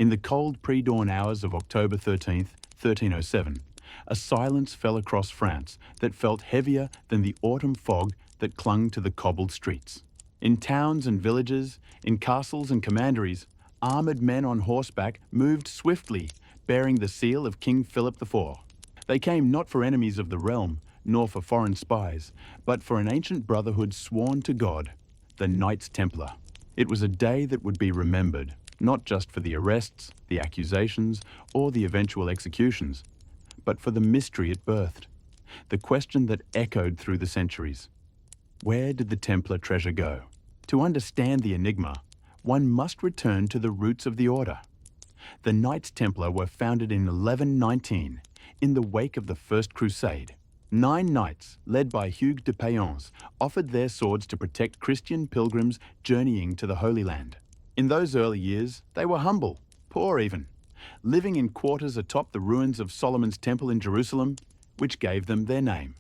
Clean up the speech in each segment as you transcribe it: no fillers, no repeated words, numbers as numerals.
In the cold pre-dawn hours of October 13th, 1307, a silence fell across France that felt heavier than the autumn fog that clung to the cobbled streets. In towns and villages, in castles and commanderies, armoured men on horseback moved swiftly, bearing the seal of King Philip IV. They came not for enemies of the realm, nor for foreign spies, but for an ancient brotherhood sworn to God, the Knights Templar. It was a day that would be remembered, not just for the arrests, the accusations, or the eventual executions, but for the mystery it birthed, the question that echoed through the centuries. Where did the Templar treasure go? To understand the enigma, one must return to the roots of the order. The Knights Templar were founded in 1119, in the wake of the First Crusade. 9 knights, led by Hugues de Payens, offered their swords to protect Christian pilgrims journeying to the Holy Land. In those early years, they were humble, poor even, living in quarters atop the ruins of Solomon's Temple in Jerusalem, which gave them their name.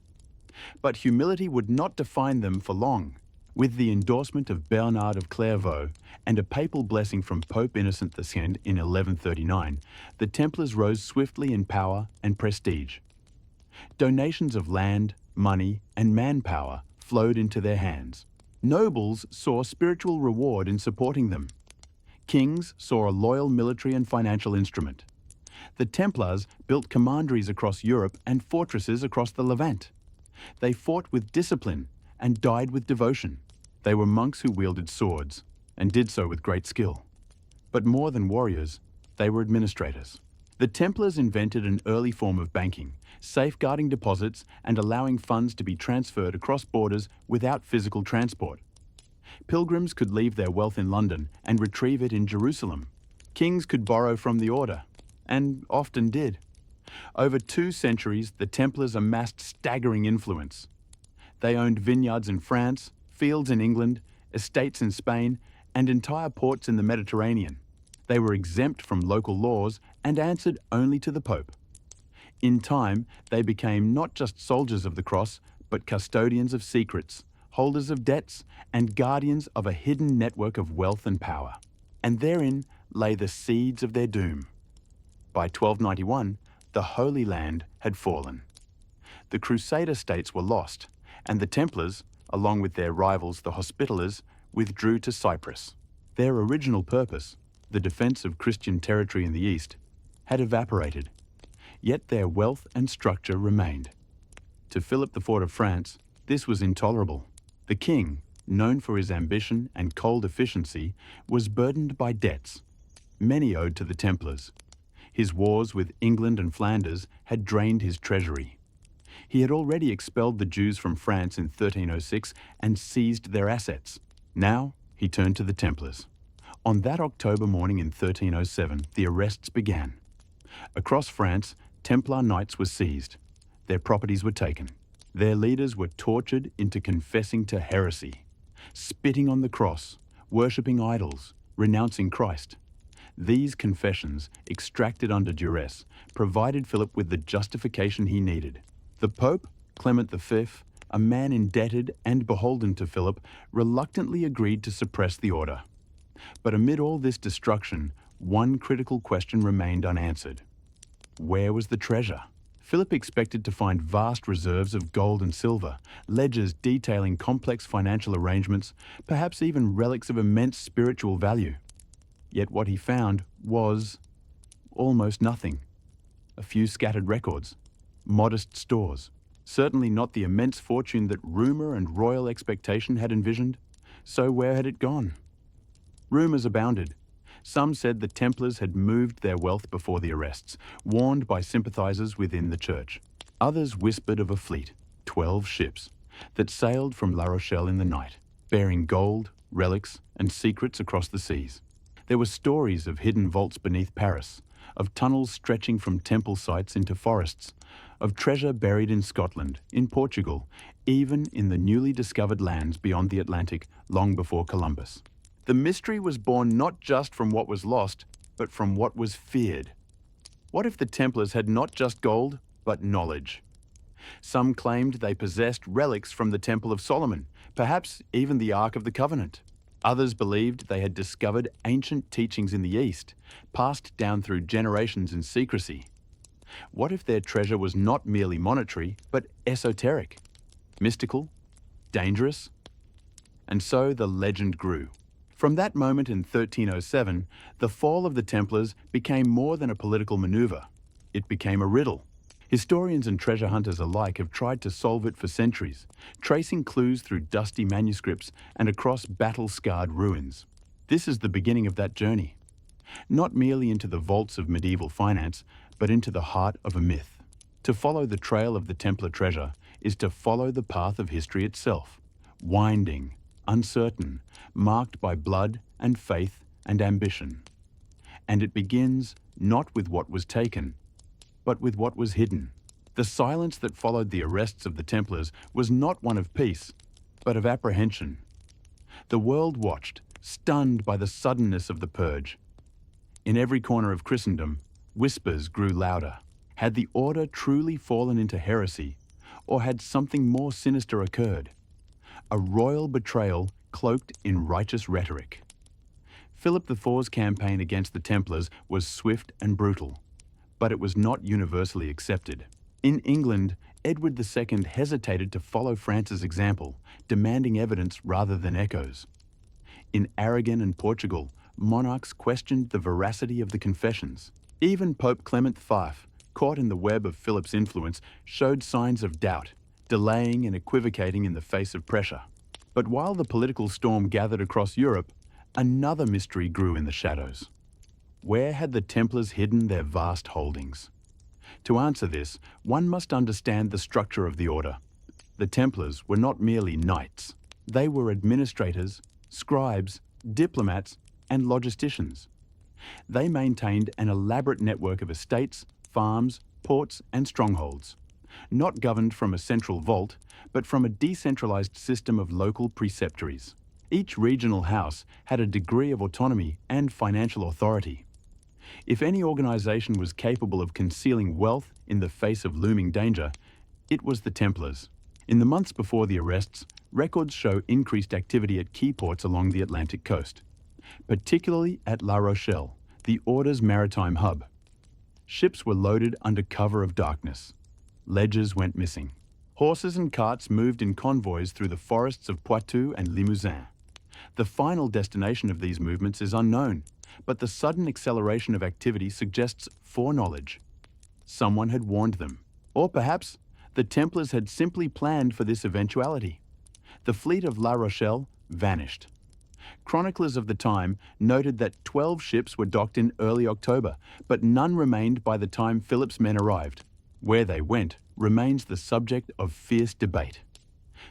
But humility would not define them for long. With the endorsement of Bernard of Clairvaux and a papal blessing from Pope Innocent II in 1139, the Templars rose swiftly in power and prestige. Donations of land, money, and manpower flowed into their hands. Nobles saw spiritual reward in supporting them. Kings saw a loyal military and financial instrument. The Templars built commanderies across Europe and fortresses across the Levant. They fought with discipline and died with devotion. They were monks who wielded swords, and did so with great skill. But more than warriors, they were administrators. The Templars invented an early form of banking, safeguarding deposits and allowing funds to be transferred across borders without physical transport. Pilgrims could leave their wealth in London and retrieve it in Jerusalem. Kings could borrow from the order, and often did. Over 2 centuries, the Templars amassed staggering influence. They owned vineyards in France, fields in England, estates in Spain, and entire ports in the Mediterranean. They were exempt from local laws and answered only to the Pope. In time, they became not just soldiers of the cross, but custodians of secrets, holders of debts, and guardians of a hidden network of wealth and power. And therein lay the seeds of their doom. By 1291, the Holy Land had fallen. The Crusader states were lost, and the Templars, along with their rivals the Hospitallers, withdrew to Cyprus. Their original purpose, the defense of Christian territory in the East, had evaporated, yet their wealth and structure remained. To Philip IV of France, this was intolerable. The king, known for his ambition and cold efficiency, was burdened by debts, many owed to the Templars. His wars with England and Flanders had drained his treasury. He had already expelled the Jews from France in 1306 and seized their assets. Now he turned to the Templars. On that October morning in 1307, the arrests began. Across France, Templar knights were seized. Their properties were taken. Their leaders were tortured into confessing to heresy, spitting on the cross, worshipping idols, renouncing Christ. These confessions, extracted under duress, provided Philip with the justification he needed. The Pope, Clement V, a man indebted and beholden to Philip, reluctantly agreed to suppress the order. But amid all this destruction, one critical question remained unanswered. Where was the treasure? Philip expected to find vast reserves of gold and silver, ledgers detailing complex financial arrangements, perhaps even relics of immense spiritual value. Yet what he found was almost nothing. A few scattered records, modest stores, certainly not the immense fortune that rumour and royal expectation had envisioned. So where had it gone? Rumours abounded. Some said the Templars had moved their wealth before the arrests, warned by sympathisers within the church. Others whispered of a fleet, 12 ships, that sailed from La Rochelle in the night, bearing gold, relics, and secrets across the seas. There were stories of hidden vaults beneath Paris, of tunnels stretching from temple sites into forests, of treasure buried in Scotland, in Portugal, even in the newly discovered lands beyond the Atlantic long before Columbus. The mystery was born not just from what was lost, but from what was feared. What if the Templars had not just gold, but knowledge? Some claimed they possessed relics from the Temple of Solomon, perhaps even the Ark of the Covenant. Others believed they had discovered ancient teachings in the East, passed down through generations in secrecy. What if their treasure was not merely monetary, but esoteric, mystical, dangerous? And so the legend grew. From that moment in 1307, the fall of the Templars became more than a political maneuver. It became a riddle. Historians and treasure hunters alike have tried to solve it for centuries, tracing clues through dusty manuscripts and across battle-scarred ruins. This is the beginning of that journey, not merely into the vaults of medieval finance, but into the heart of a myth. To follow the trail of the Templar treasure is to follow the path of history itself, winding, uncertain, marked by blood and faith and ambition. And it begins not with what was taken, but with what was hidden. The silence that followed the arrests of the Templars was not one of peace, but of apprehension. The world watched, stunned by the suddenness of the purge. In every corner of Christendom, whispers grew louder. Had the order truly fallen into heresy, or had something more sinister occurred? A royal betrayal cloaked in righteous rhetoric. Philip IV's campaign against the Templars was swift and brutal, but it was not universally accepted. In England, Edward II hesitated to follow France's example, demanding evidence rather than echoes. In Aragon and Portugal, monarchs questioned the veracity of the confessions. Even Pope Clement V, caught in the web of Philip's influence, showed signs of doubt, delaying and equivocating in the face of pressure. But while the political storm gathered across Europe, another mystery grew in the shadows. Where had the Templars hidden their vast holdings? To answer this, one must understand the structure of the order. The Templars were not merely knights. They were administrators, scribes, diplomats, and logisticians. They maintained an elaborate network of estates, farms, ports, and strongholds, not governed from a central vault, but from a decentralized system of local preceptories. Each regional house had a degree of autonomy and financial authority. If any organization was capable of concealing wealth in the face of looming danger, it was the Templars. In the months before the arrests, records show increased activity at key ports along the Atlantic coast, particularly at La Rochelle, the Order's maritime hub. Ships were loaded under cover of darkness. Ledgers went missing. Horses and carts moved in convoys through the forests of Poitou and Limousin. The final destination of these movements is unknown, but the sudden acceleration of activity suggests foreknowledge. Someone had warned them. Or perhaps the Templars had simply planned for this eventuality. The fleet of La Rochelle vanished. Chroniclers of the time noted that 12 ships were docked in early October, but none remained by the time Philip's men arrived. Where they went remains the subject of fierce debate.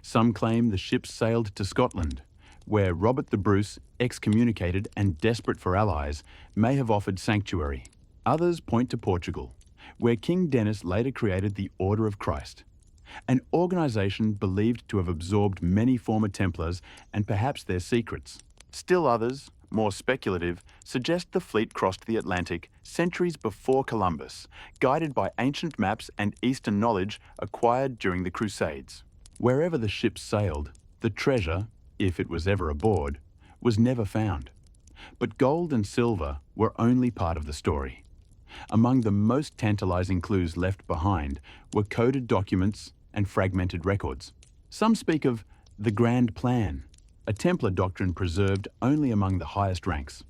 Some claim the ships sailed to Scotland, where Robert the Bruce, excommunicated and desperate for allies, may have offered sanctuary. Others point to Portugal, where King Denis later created the Order of Christ, an organization believed to have absorbed many former Templars and perhaps their secrets. Still others, more speculative, suggest the fleet crossed the Atlantic centuries before Columbus, guided by ancient maps and Eastern knowledge acquired during the Crusades. Wherever the ships sailed, the treasure, if it was ever aboard, was never found. But gold and silver were only part of the story. Among the most tantalizing clues left behind were coded documents and fragmented records. Some speak of the Grand Plan, a Templar doctrine preserved only among the highest ranks.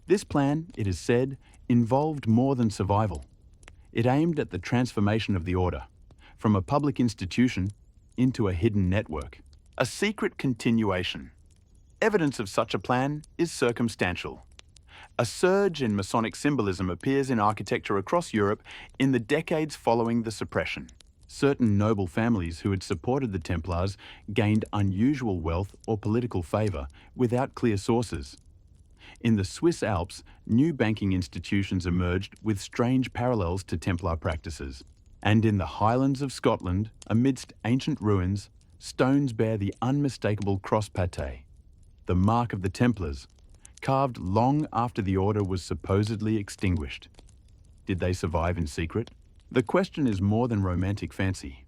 This plan, it is said, involved more than survival. It aimed at the transformation of the order, from a public institution into a hidden network. A secret continuation. Evidence of such a plan is circumstantial. A surge in Masonic symbolism appears in architecture across Europe in the decades following the suppression. Certain noble families who had supported the Templars gained unusual wealth or political favor without clear sources. In the Swiss Alps, new banking institutions emerged with strange parallels to Templar practices. And in the Highlands of Scotland, amidst ancient ruins, stones bear the unmistakable cross pate, the mark of the Templars, carved long after the order was supposedly extinguished. Did they survive in secret? The question is more than romantic fancy.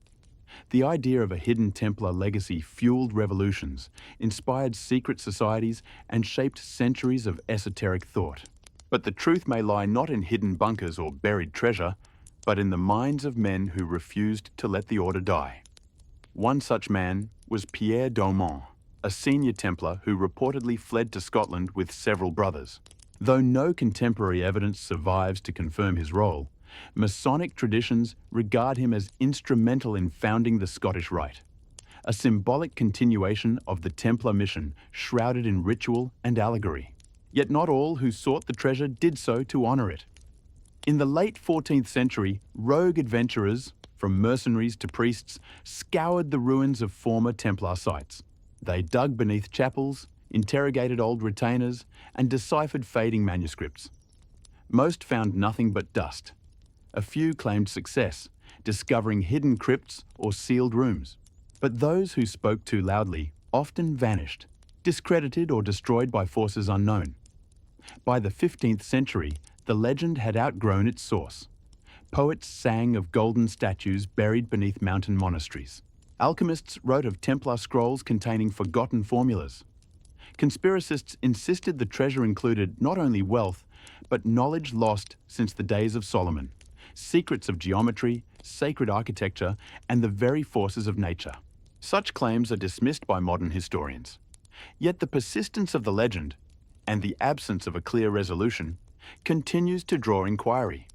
The idea of a hidden Templar legacy fueled revolutions, inspired secret societies, and shaped centuries of esoteric thought. But the truth may lie not in hidden bunkers or buried treasure, but in the minds of men who refused to let the order die. One such man was Pierre d'Aumont, a senior Templar who reportedly fled to Scotland with several brothers. Though no contemporary evidence survives to confirm his role, Masonic traditions regard him as instrumental in founding the Scottish Rite, a symbolic continuation of the Templar mission shrouded in ritual and allegory. Yet not all who sought the treasure did so to honor it. In the late 14th century, rogue adventurers, from mercenaries to priests, scoured the ruins of former Templar sites. They dug beneath chapels, interrogated old retainers, and deciphered fading manuscripts. Most found nothing but dust. A few claimed success, discovering hidden crypts or sealed rooms. But those who spoke too loudly often vanished, discredited or destroyed by forces unknown. By the 15th century, the legend had outgrown its source. Poets sang of golden statues buried beneath mountain monasteries. Alchemists wrote of Templar scrolls containing forgotten formulas. Conspiracists insisted the treasure included not only wealth, but knowledge lost since the days of Solomon, secrets of geometry, sacred architecture, and the very forces of nature. Such claims are dismissed by modern historians. Yet the persistence of the legend, and the absence of a clear resolution, continues to draw inquiry.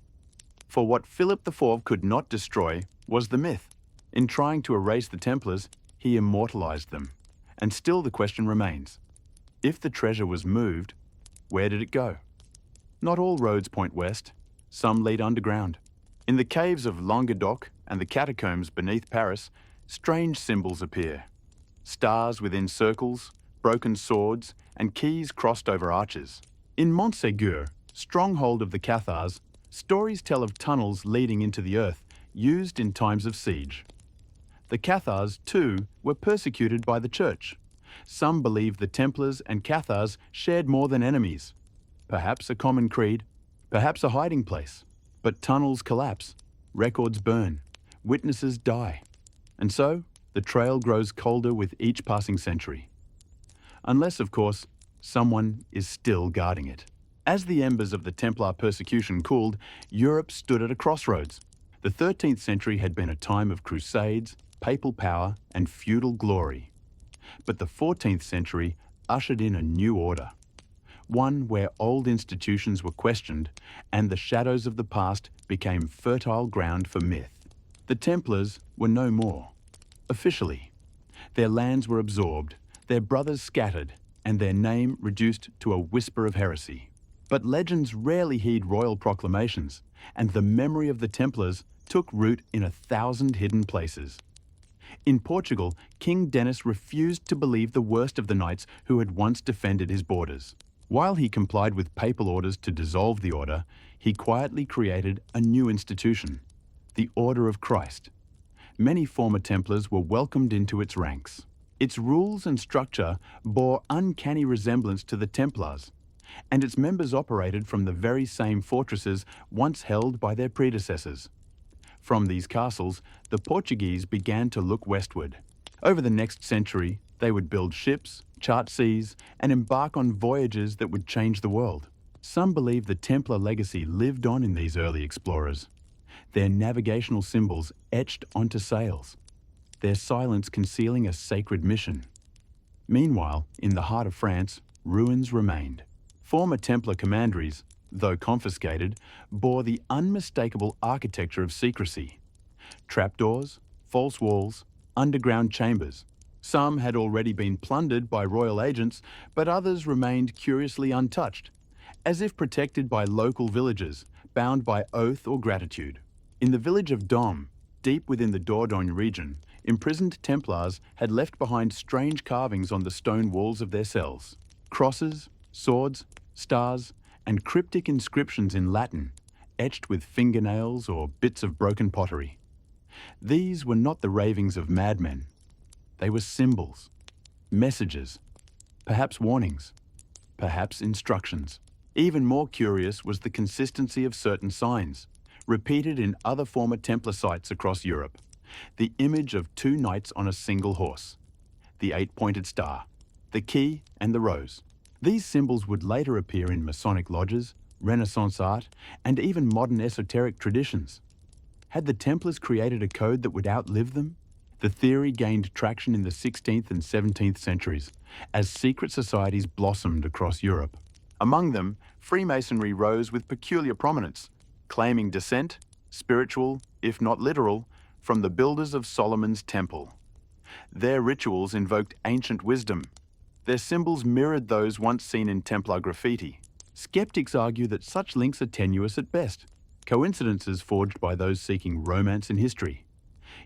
For what Philip IV could not destroy was the myth. In trying to erase the Templars, he immortalized them. And still the question remains. If the treasure was moved, where did it go? Not all roads point west. Some lead underground. In the caves of Languedoc and the catacombs beneath Paris, strange symbols appear. Stars within circles, broken swords, and keys crossed over arches. In Montségur, stronghold of the Cathars, stories tell of tunnels leading into the earth, used in times of siege. The Cathars, too, were persecuted by the Church. Some believe the Templars and Cathars shared more than enemies. Perhaps a common creed, perhaps a hiding place. But tunnels collapse, records burn, witnesses die. And so, the trail grows colder with each passing century. Unless, of course, someone is still guarding it. As the embers of the Templar persecution cooled, Europe stood at a crossroads. The 13th century had been a time of crusades, papal power, and feudal glory. But the 14th century ushered in a new order. One where old institutions were questioned and the shadows of the past became fertile ground for myth. The Templars were no more. Officially, their lands were absorbed, their brothers scattered, and their name reduced to a whisper of heresy. But legends rarely heed royal proclamations, and the memory of the Templars took root in 1,000 hidden places. In Portugal, King Denis refused to believe the worst of the knights who had once defended his borders. While he complied with papal orders to dissolve the order, he quietly created a new institution, the Order of Christ. Many former Templars were welcomed into its ranks. Its rules and structure bore uncanny resemblance to the Templars, and its members operated from the very same fortresses once held by their predecessors. From these castles, the Portuguese began to look westward. Over the next century, they would build ships, chart seas, and embark on voyages that would change the world. Some believe the Templar legacy lived on in these early explorers, their navigational symbols etched onto sails, their silence concealing a sacred mission. Meanwhile, in the heart of France, ruins remained. Former Templar commanderies, though confiscated, bore the unmistakable architecture of secrecy. Trapdoors, false walls, underground chambers. Some had already been plundered by royal agents, but others remained curiously untouched, as if protected by local villagers, bound by oath or gratitude. In the village of Dôme, deep within the Dordogne region, imprisoned Templars had left behind strange carvings on the stone walls of their cells. Crosses, swords, stars, and cryptic inscriptions in Latin, etched with fingernails or bits of broken pottery. These were not the ravings of madmen. They were symbols, messages, perhaps warnings, perhaps instructions. Even more curious was the consistency of certain signs, repeated in other former Templar sites across Europe. the image of two knights on a single horse, the eight-pointed star, the key and the rose. These symbols would later appear in Masonic lodges, Renaissance art, and even modern esoteric traditions. Had the Templars created a code that would outlive them? The theory gained traction in the 16th and 17th centuries as secret societies blossomed across Europe. Among them, Freemasonry rose with peculiar prominence, claiming descent, spiritual, if not literal, from the builders of Solomon's Temple. Their rituals invoked ancient wisdom. Their symbols mirrored those once seen in Templar graffiti. Skeptics argue that such links are tenuous at best, coincidences forged by those seeking romance in history.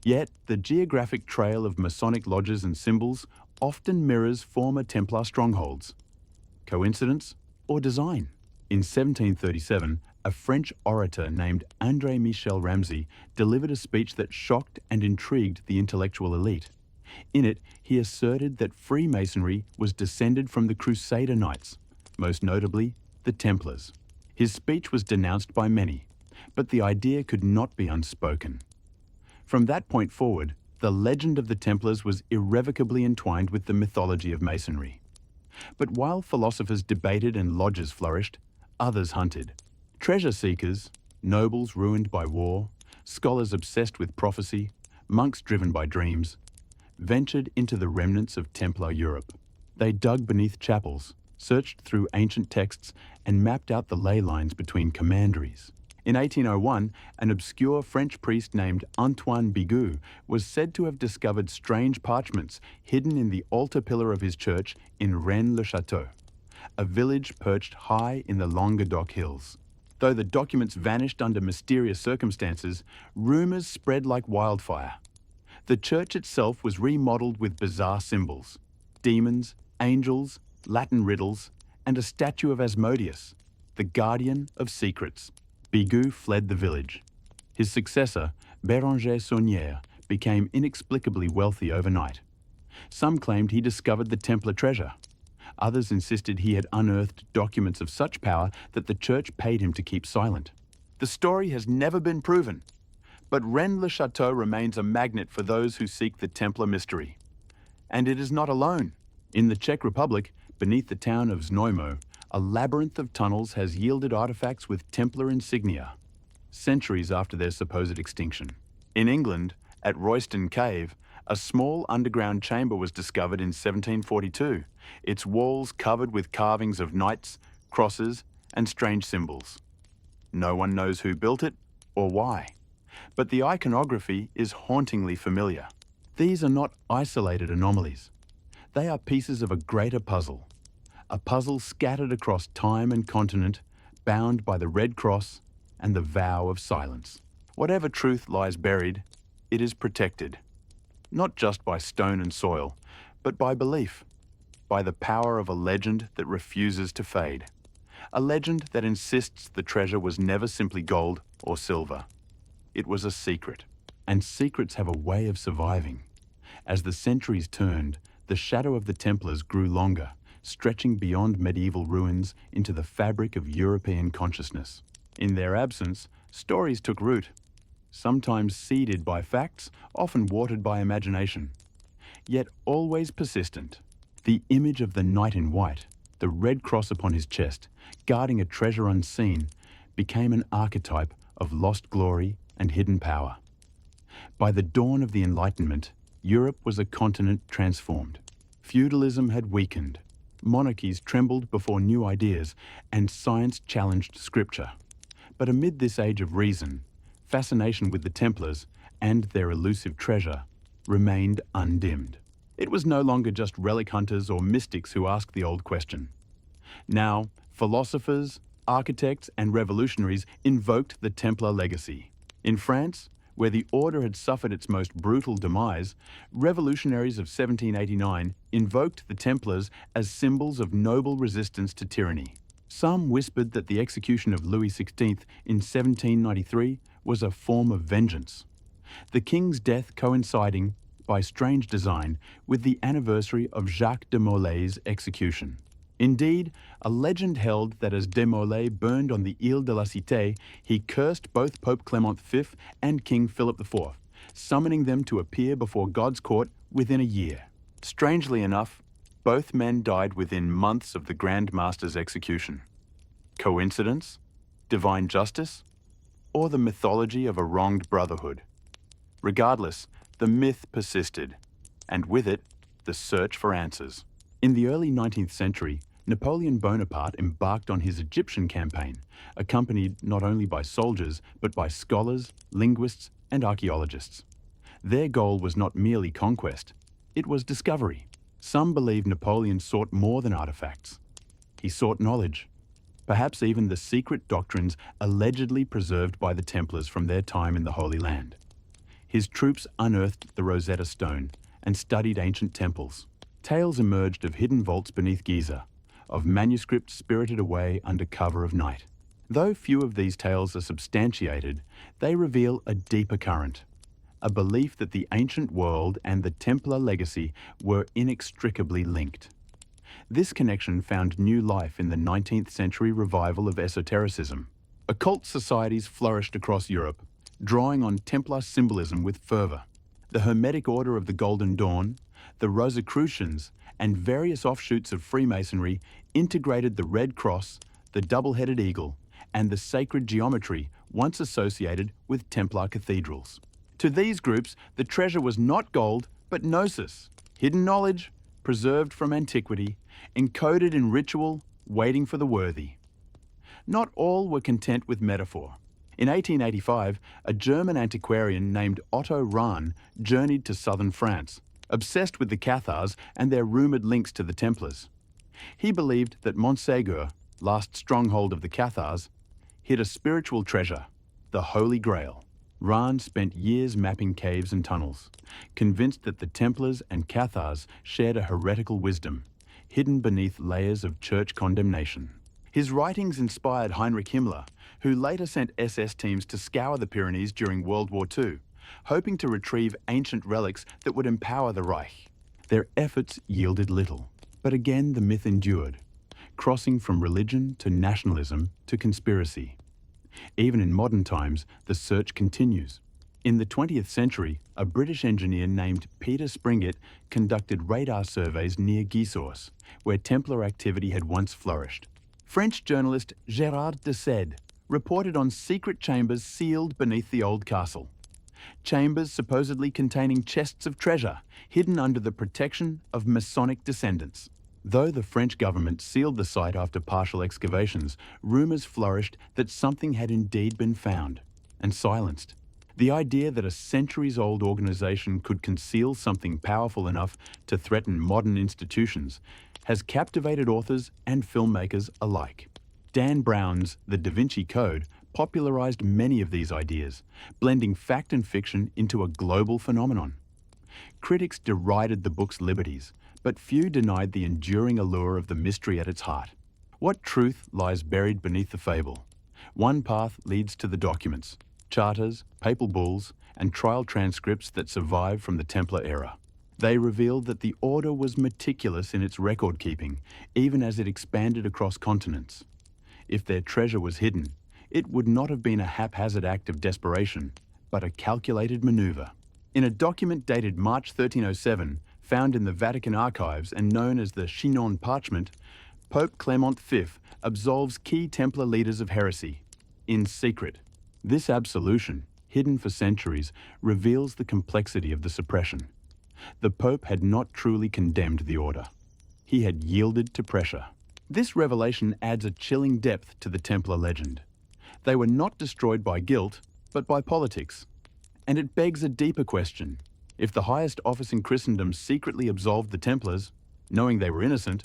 Yet, the geographic trail of Masonic lodges and symbols often mirrors former Templar strongholds. Coincidence or design? In 1737, a French orator named André Michel Ramsay delivered a speech that shocked and intrigued the intellectual elite. In it, he asserted that Freemasonry was descended from the Crusader Knights, most notably the Templars. His speech was denounced by many, but the idea could not be unspoken. From that point forward, the legend of the Templars was irrevocably entwined with the mythology of Masonry. But while philosophers debated and lodges flourished, others hunted. Treasure seekers, nobles ruined by war, scholars obsessed with prophecy, monks driven by dreams, ventured into the remnants of Templar Europe. They dug beneath chapels, searched through ancient texts, and mapped out the ley lines between commanderies. In 1801, an obscure French priest named Antoine Bigot was said to have discovered strange parchments hidden in the altar pillar of his church in Rennes-le-Château, a village perched high in the Languedoc hills. Though the documents vanished under mysterious circumstances, rumors spread like wildfire. The church itself was remodeled with bizarre symbols: demons, angels, Latin riddles, and a statue of Asmodeus, the guardian of secrets. Bigot fled the village. His successor, Béranger Saunière, became inexplicably wealthy overnight. Some claimed he discovered the Templar treasure. Others insisted he had unearthed documents of such power that the church paid him to keep silent. The story has never been proven, but Rennes-le-Château remains a magnet for those who seek the Templar mystery. And it is not alone. In the Czech Republic, beneath the town of Znojmo, a labyrinth of tunnels has yielded artifacts with Templar insignia, centuries after their supposed extinction. In England, at Royston Cave, a small underground chamber was discovered in 1742, its walls covered with carvings of knights, crosses, and strange symbols. No one knows who built it or why, but the iconography is hauntingly familiar. These are not isolated anomalies. They are pieces of a greater puzzle, a puzzle scattered across time and continent, bound by the Red Cross and the vow of silence. Whatever truth lies buried, it is protected, not just by stone and soil, but by belief, by the power of a legend that refuses to fade. A legend that insists the treasure was never simply gold or silver. It was a secret, and secrets have a way of surviving. As the centuries turned, the shadow of the Templars grew longer, stretching beyond medieval ruins into the fabric of European consciousness. In their absence, stories took root, sometimes seeded by facts, often watered by imagination, yet always persistent. The image of the knight in white, the red cross upon his chest, guarding a treasure unseen, became an archetype of lost glory and hidden power. By the dawn of the Enlightenment, Europe was a continent transformed. Feudalism had weakened. Monarchies trembled before new ideas, and science challenged scripture. But amid this age of reason, fascination with the Templars and their elusive treasure remained undimmed. It was no longer just relic hunters or mystics who asked the old question. Now, philosophers, architects, and revolutionaries invoked the Templar legacy. In France, where the order had suffered its most brutal demise, revolutionaries of 1789 invoked the Templars as symbols of noble resistance to tyranny. Some whispered that the execution of Louis XVI in 1793 was a form of vengeance, the king's death coinciding, by strange design, with the anniversary of Jacques de Molay's execution. Indeed, a legend held that as de Molay burned on the Ile de la Cité, he cursed both Pope Clement V and King Philip IV, summoning them to appear before God's court within a year. Strangely enough, both men died within months of the Grand Master's execution. Coincidence? Divine justice? Or the mythology of a wronged brotherhood? Regardless, the myth persisted, and with it, the search for answers. In the early 19th century, Napoleon Bonaparte embarked on his Egyptian campaign, accompanied not only by soldiers, but by scholars, linguists, and archaeologists. Their goal was not merely conquest, it was discovery. Some believe Napoleon sought more than artifacts. He sought knowledge, perhaps even the secret doctrines allegedly preserved by the Templars from their time in the Holy Land. His troops unearthed the Rosetta Stone and studied ancient temples. Tales emerged of hidden vaults beneath Giza, of manuscripts spirited away under cover of night. Though few of these tales are substantiated, they reveal a deeper current, a belief that the ancient world and the Templar legacy were inextricably linked. This connection found new life in the 19th century revival of esotericism. Occult societies flourished across Europe, drawing on Templar symbolism with fervor. The Hermetic Order of the Golden Dawn, the Rosicrucians, and various offshoots of Freemasonry integrated the Red Cross, the double-headed eagle, and the sacred geometry once associated with Templar cathedrals. To these groups, the treasure was not gold, but gnosis, hidden knowledge, preserved from antiquity, encoded in ritual, waiting for the worthy. Not all were content with metaphor. In 1885, a German antiquarian named Otto Rahn journeyed to southern France, obsessed with the Cathars and their rumoured links to the Templars. He believed that Montségur, last stronghold of the Cathars, hid a spiritual treasure, the Holy Grail. Rahn spent years mapping caves and tunnels, convinced that the Templars and Cathars shared a heretical wisdom, hidden beneath layers of church condemnation. His writings inspired Heinrich Himmler, who later sent SS teams to scour the Pyrenees during World War II, hoping to retrieve ancient relics that would empower the Reich. Their efforts yielded little, but again the myth endured, crossing from religion to nationalism to conspiracy. Even in modern times, the search continues. In the 20th century, a British engineer named Peter Springett conducted radar surveys near Gisors, where Templar activity had once flourished. French journalist Gérard de Sède reported on secret chambers sealed beneath the old castle. Chambers supposedly containing chests of treasure, hidden under the protection of Masonic descendants. Though the French government sealed the site after partial excavations, rumours flourished that something had indeed been found and silenced. The idea that a centuries-old organisation could conceal something powerful enough to threaten modern institutions has captivated authors and filmmakers alike. Dan Brown's The Da Vinci Code popularised many of these ideas, blending fact and fiction into a global phenomenon. Critics derided the book's liberties, but few denied the enduring allure of the mystery at its heart. What truth lies buried beneath the fable? One path leads to the documents, charters, papal bulls, and trial transcripts that survive from the Templar era. They revealed that the order was meticulous in its record-keeping, even as it expanded across continents. If their treasure was hidden, it would not have been a haphazard act of desperation, but a calculated maneuver. In a document dated March 1307, found in the Vatican archives and known as the Chinon Parchment, Pope Clement V absolves key Templar leaders of heresy, in secret. This absolution, hidden for centuries, reveals the complexity of the suppression. The Pope had not truly condemned the order. He had yielded to pressure. This revelation adds a chilling depth to the Templar legend. They were not destroyed by guilt, but by politics. And it begs a deeper question. If the highest office in Christendom secretly absolved the Templars, knowing they were innocent,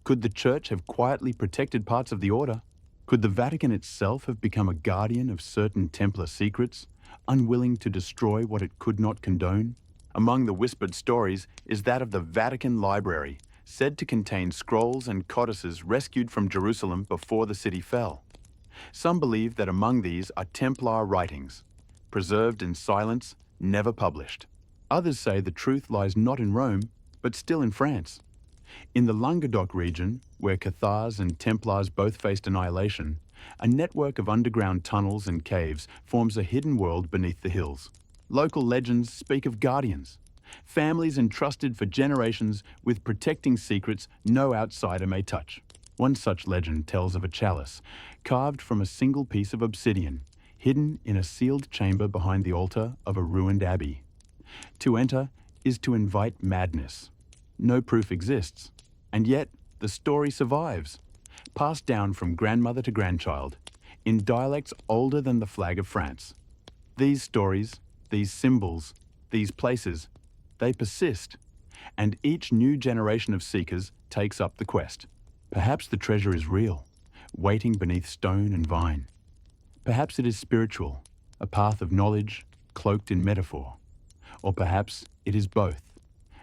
could the Church have quietly protected parts of the order? Could the Vatican itself have become a guardian of certain Templar secrets, unwilling to destroy what it could not condone? Among the whispered stories is that of the Vatican Library, said to contain scrolls and codices rescued from Jerusalem before the city fell. Some believe that among these are Templar writings, preserved in silence, never published. Others say the truth lies not in Rome, but still in France. In the Languedoc region, where Cathars and Templars both faced annihilation, a network of underground tunnels and caves forms a hidden world beneath the hills. Local legends speak of guardians, families entrusted for generations with protecting secrets no outsider may touch. One such legend tells of a chalice carved from a single piece of obsidian, hidden in a sealed chamber behind the altar of a ruined abbey. To enter is to invite madness. No proof exists, and yet the story survives, passed down from grandmother to grandchild, in dialects older than the flag of France. These stories, these symbols, these places, they persist, and each new generation of seekers takes up the quest. Perhaps the treasure is real, waiting beneath stone and vine. Perhaps it is spiritual, a path of knowledge cloaked in metaphor. Or perhaps it is both,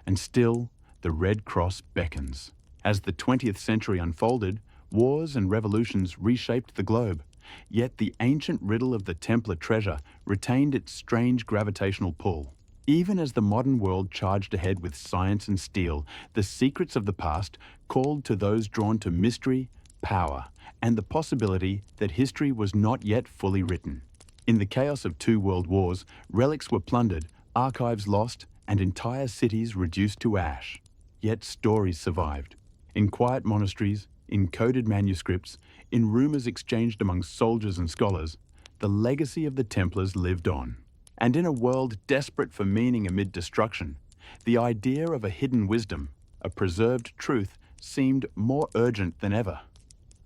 and still the Red Cross beckons. As the 20th century unfolded, wars and revolutions reshaped the globe, yet the ancient riddle of the Templar treasure retained its strange gravitational pull. Even as the modern world charged ahead with science and steel, the secrets of the past called to those drawn to mystery, power, and the possibility that history was not yet fully written. In the chaos of 2 world wars, relics were plundered, archives lost, and entire cities reduced to ash. Yet stories survived. In quiet monasteries, in coded manuscripts, in rumors exchanged among soldiers and scholars, the legacy of the Templars lived on. And in a world desperate for meaning amid destruction, the idea of a hidden wisdom, a preserved truth, seemed more urgent than ever.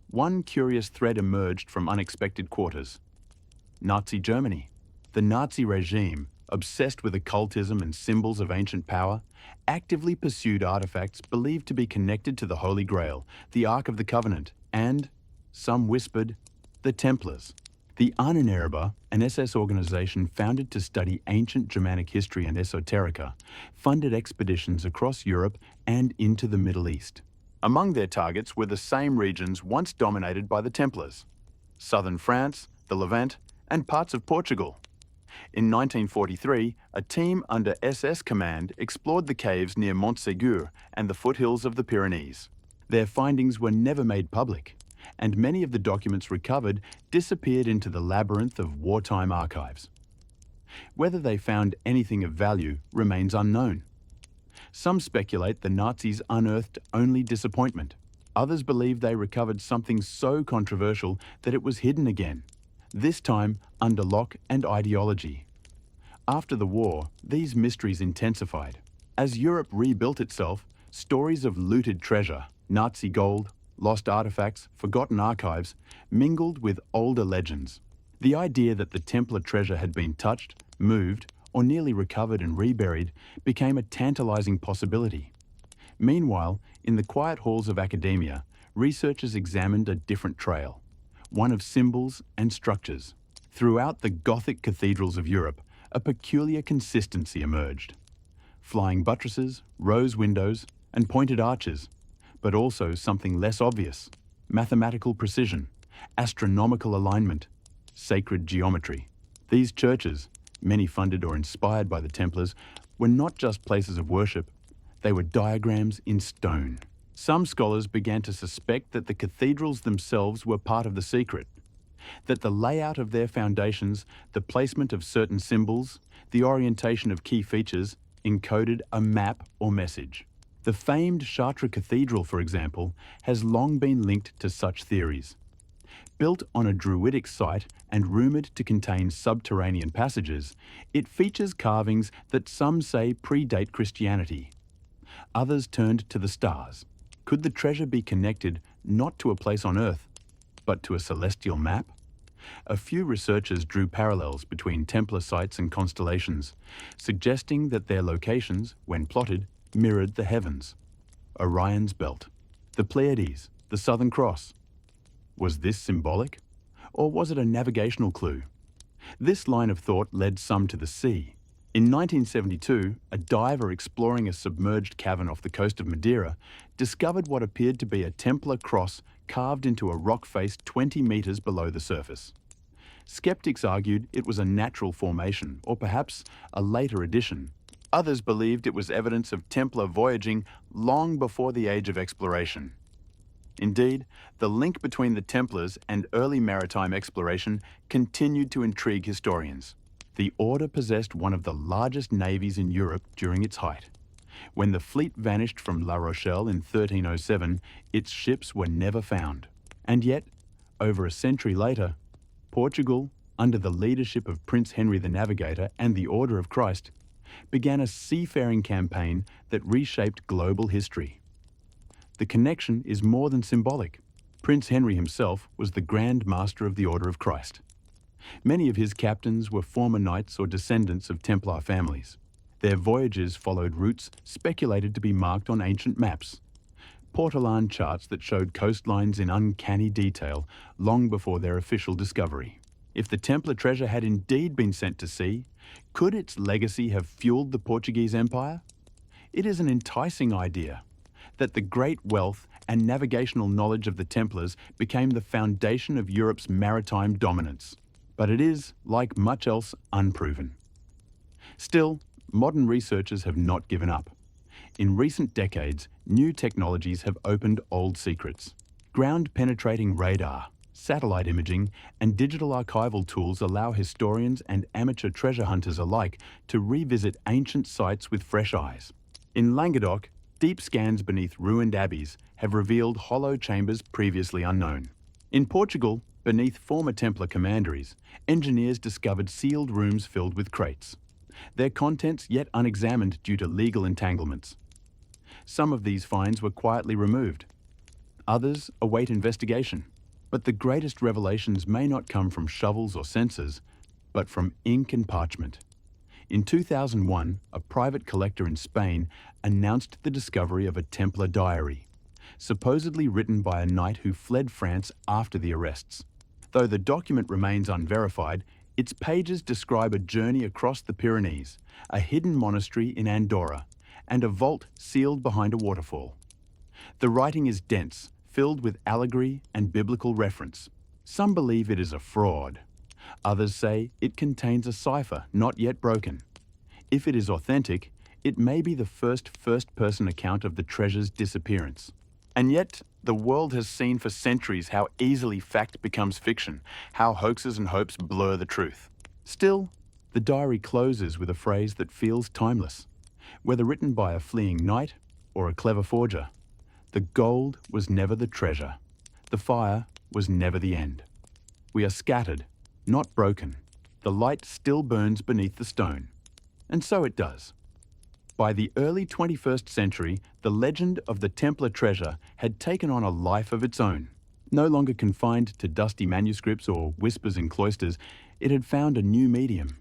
One curious thread emerged from unexpected quarters. Nazi Germany. The Nazi regime, obsessed with occultism and symbols of ancient power, actively pursued artifacts believed to be connected to the Holy Grail, the Ark of the Covenant, and, some whispered, the Templars. The Ahnenerbe, an SS organization founded to study ancient Germanic history and esoterica, funded expeditions across Europe and into the Middle East. Among their targets were the same regions once dominated by the Templars: southern France, the Levant, and parts of Portugal. In 1943, a team under SS command explored the caves near Montségur and the foothills of the Pyrenees. Their findings were never made public, and many of the documents recovered disappeared into the labyrinth of wartime archives. Whether they found anything of value remains unknown. Some speculate the Nazis unearthed only disappointment. Others believe they recovered something so controversial that it was hidden again, this time under lock and ideology. After the war, these mysteries intensified. As Europe rebuilt itself, stories of looted treasure, Nazi gold, lost artifacts, forgotten archives, mingled with older legends. The idea that the Templar treasure had been touched, moved, or nearly recovered and reburied became a tantalizing possibility. Meanwhile, in the quiet halls of academia, researchers examined a different trail, one of symbols and structures. Throughout the Gothic cathedrals of Europe, a peculiar consistency emerged. Flying buttresses, rose windows, and pointed arches, but also something less obvious: mathematical precision, astronomical alignment, sacred geometry. These churches, many funded or inspired by the Templars, were not just places of worship, they were diagrams in stone. Some scholars began to suspect that the cathedrals themselves were part of the secret, that the layout of their foundations, the placement of certain symbols, the orientation of key features, encoded a map or message. The famed Chartres Cathedral, for example, has long been linked to such theories. Built on a druidic site and rumoured to contain subterranean passages, it features carvings that some say predate Christianity. Others turned to the stars. Could the treasure be connected not to a place on Earth, but to a celestial map? A few researchers drew parallels between Templar sites and constellations, suggesting that their locations, when plotted, mirrored the heavens. Orion's belt, the Pleiades, the Southern Cross. Was this symbolic? Or was it a navigational clue? This line of thought led some to the sea. In 1972, a diver exploring a submerged cavern off the coast of Madeira discovered what appeared to be a Templar cross carved into a rock face 20 meters below the surface. Skeptics argued it was a natural formation, or perhaps a later addition. Others believed it was evidence of Templar voyaging long before the age of exploration. Indeed, the link between the Templars and early maritime exploration continued to intrigue historians. The order possessed one of the largest navies in Europe during its height. When the fleet vanished from La Rochelle in 1307, its ships were never found. And yet, over a century later, Portugal, under the leadership of Prince Henry the Navigator and the Order of Christ, began a seafaring campaign that reshaped global history. The connection is more than symbolic. Prince Henry himself was the Grand Master of the Order of Christ. Many of his captains were former knights or descendants of Templar families. Their voyages followed routes speculated to be marked on ancient maps, portolan charts that showed coastlines in uncanny detail long before their official discovery. If the Templar treasure had indeed been sent to sea, could its legacy have fueled the Portuguese Empire? It is an enticing idea that the great wealth and navigational knowledge of the Templars became the foundation of Europe's maritime dominance. But it is, like much else, unproven. Still, modern researchers have not given up. In recent decades, new technologies have opened old secrets. Ground-penetrating radar, satellite imaging, and digital archival tools allow historians and amateur treasure hunters alike to revisit ancient sites with fresh eyes. In Languedoc, deep scans beneath ruined abbeys have revealed hollow chambers previously unknown. In Portugal, beneath former Templar commanderies, engineers discovered sealed rooms filled with crates, their contents yet unexamined due to legal entanglements. Some of these finds were quietly removed. Others await investigation. But the greatest revelations may not come from shovels or sensors, but from ink and parchment. In 2001, a private collector in Spain announced the discovery of a Templar diary, supposedly written by a knight who fled France after the arrests. Though the document remains unverified, its pages describe a journey across the Pyrenees, a hidden monastery in Andorra, and a vault sealed behind a waterfall. The writing is dense, filled with allegory and biblical reference. Some believe it is a fraud. Others say it contains a cipher not yet broken. If it is authentic, it may be the first-person account of the treasure's disappearance. And yet, the world has seen for centuries how easily fact becomes fiction, how hoaxes and hopes blur the truth. Still, the diary closes with a phrase that feels timeless. Whether written by a fleeing knight or a clever forger, the gold was never the treasure. The fire was never the end. We are scattered, not broken. The light still burns beneath the stone. And so it does. By the early 21st century, the legend of the Templar treasure had taken on a life of its own. No longer confined to dusty manuscripts or whispers in cloisters, it had found a new medium,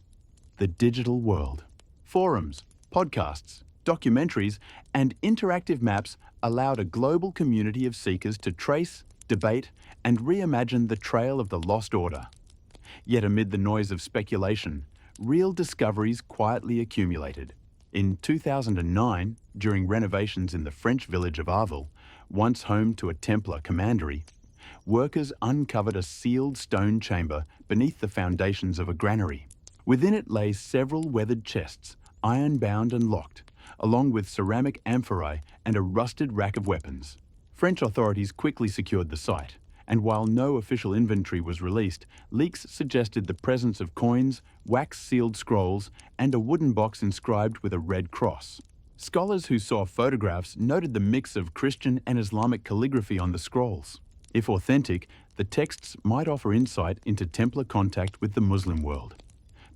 the digital world. Forums, podcasts, documentaries, and interactive maps allowed a global community of seekers to trace, debate, and reimagine the trail of the lost order. Yet amid the noise of speculation, real discoveries quietly accumulated. In 2009, during renovations in the French village of Arville, once home to a Templar commandery, workers uncovered a sealed stone chamber beneath the foundations of a granary. Within it lay several weathered chests, iron-bound and locked, along with ceramic amphorae and a rusted rack of weapons. French authorities quickly secured the site, and while no official inventory was released, leaks suggested the presence of coins, wax-sealed scrolls, and a wooden box inscribed with a red cross. Scholars who saw photographs noted the mix of Christian and Islamic calligraphy on the scrolls. If authentic, the texts might offer insight into Templar contact with the Muslim world.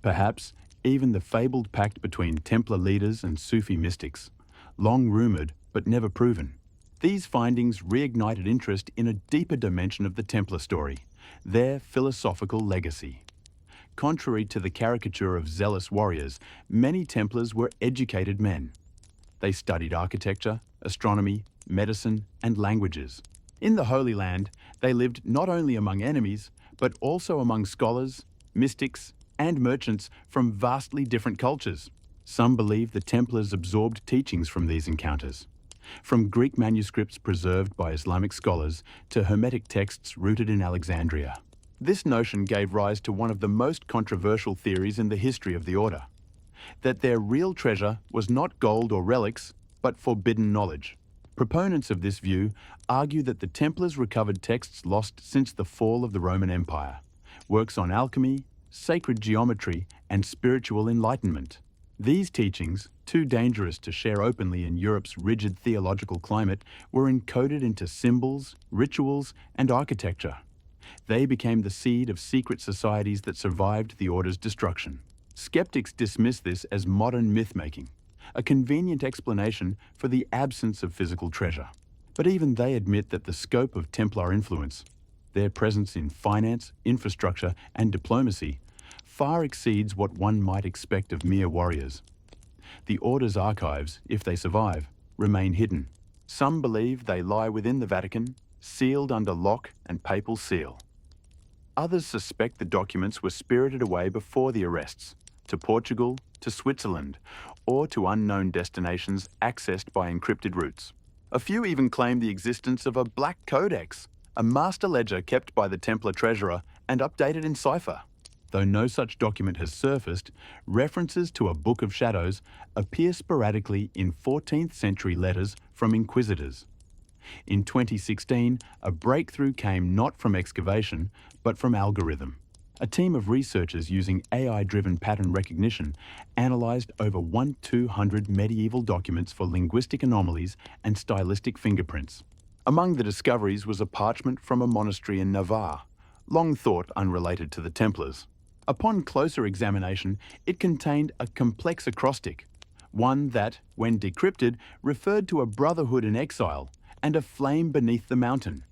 Perhaps even the fabled pact between Templar leaders and Sufi mystics, long rumoured but never proven. These findings reignited interest in a deeper dimension of the Templar story, their philosophical legacy. Contrary to the caricature of zealous warriors, many Templars were educated men. They studied architecture, astronomy, medicine, and languages. In the Holy Land, they lived not only among enemies, but also among scholars, mystics, and merchants from vastly different cultures. Some believe the Templars absorbed teachings from these encounters. From Greek manuscripts preserved by Islamic scholars to Hermetic texts rooted in Alexandria. This notion gave rise to one of the most controversial theories in the history of the order, that their real treasure was not gold or relics, but forbidden knowledge. Proponents of this view argue that the Templars recovered texts lost since the fall of the Roman Empire, works on alchemy, sacred geometry, and spiritual enlightenment. These teachings, too dangerous to share openly in Europe's rigid theological climate, were encoded into symbols, rituals, and architecture. They became the seed of secret societies that survived the Order's destruction. Skeptics dismiss this as modern myth-making, a convenient explanation for the absence of physical treasure. But even they admit that the scope of Templar influence, their presence in finance, infrastructure, and diplomacy, far exceeds what one might expect of mere warriors. The Order's archives, if they survive, remain hidden. Some believe they lie within the Vatican, sealed under lock and papal seal. Others suspect the documents were spirited away before the arrests, to Portugal, to Switzerland, or to unknown destinations accessed by encrypted routes. A few even claim the existence of a Black Codex, a master ledger kept by the Templar treasurer and updated in cipher. Though no such document has surfaced, references to a Book of Shadows appear sporadically in 14th century letters from inquisitors. In 2016, a breakthrough came not from excavation, but from algorithm. A team of researchers using AI-driven pattern recognition analysed over 1,200 medieval documents for linguistic anomalies and stylistic fingerprints. Among the discoveries was a parchment from a monastery in Navarre, long thought unrelated to the Templars. Upon closer examination, it contained a complex acrostic, one that, when decrypted, referred to a brotherhood in exile and a flame beneath the mountain.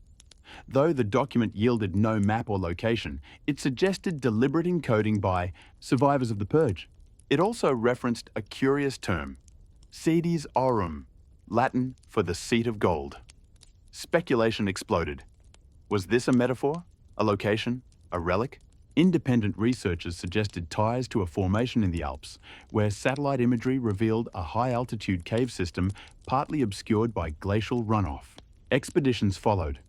Though the document yielded no map or location, it suggested deliberate encoding by survivors of the Purge. It also referenced a curious term, sedis aurum, Latin for the seat of gold. Speculation exploded. Was this a metaphor? A location? A relic? Independent researchers suggested ties to a formation in the Alps, where satellite imagery revealed a high-altitude cave system partly obscured by glacial runoff. Expeditions followed,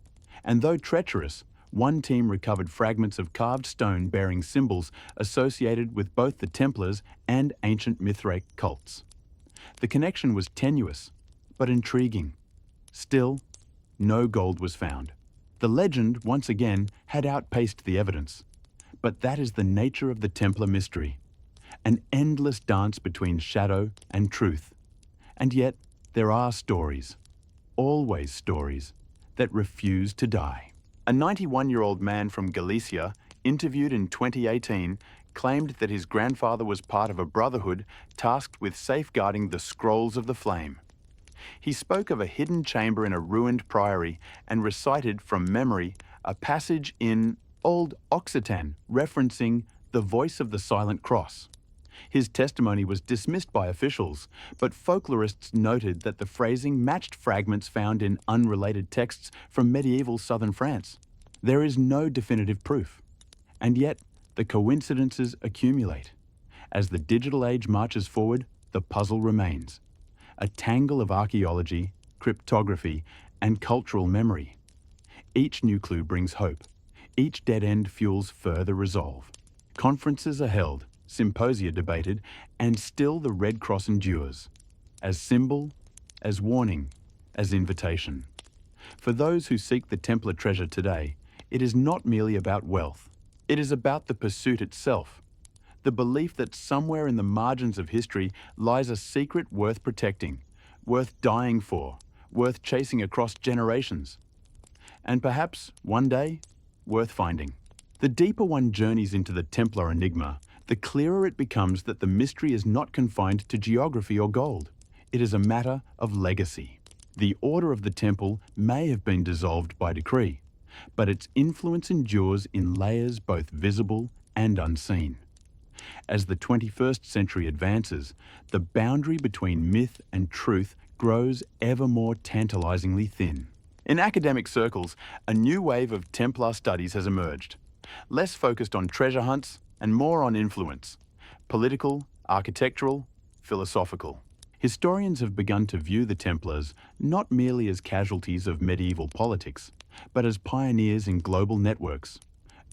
and though treacherous, one team recovered fragments of carved stone bearing symbols associated with both the Templars and ancient Mithraic cults. The connection was tenuous, but intriguing. Still, no gold was found. The legend, once again, had outpaced the evidence. But that is the nature of the Templar mystery, an endless dance between shadow and truth. And yet, there are stories, always stories, that refuse to die. A 91-year-old man from Galicia, interviewed in 2018, claimed that his grandfather was part of a brotherhood tasked with safeguarding the scrolls of the flame. He spoke of a hidden chamber in a ruined priory and recited from memory a passage in Old Occitan referencing the voice of the silent cross. His testimony was dismissed by officials, but folklorists noted that the phrasing matched fragments found in unrelated texts from medieval southern France. There is no definitive proof, and yet the coincidences accumulate. As the digital age marches forward, the puzzle remains. A tangle of archaeology, cryptography, and cultural memory. Each new clue brings hope. Each dead end fuels further resolve. Conferences are held, symposia debated, and still the Red Cross endures, as symbol, as warning, as invitation. For those who seek the Templar treasure today, it is not merely about wealth. It is about the pursuit itself, the belief that somewhere in the margins of history lies a secret worth protecting, worth dying for, worth chasing across generations, and perhaps, one day, worth finding. The deeper one journeys into the Templar enigma, the clearer it becomes that the mystery is not confined to geography or gold. It is a matter of legacy. The Order of the Temple may have been dissolved by decree, but its influence endures in layers both visible and unseen. As the 21st century advances, the boundary between myth and truth grows ever more tantalizingly thin. In academic circles, a new wave of Templar studies has emerged, less focused on treasure hunts and more on influence, political, architectural, philosophical. Historians have begun to view the Templars not merely as casualties of medieval politics, but as pioneers in global networks,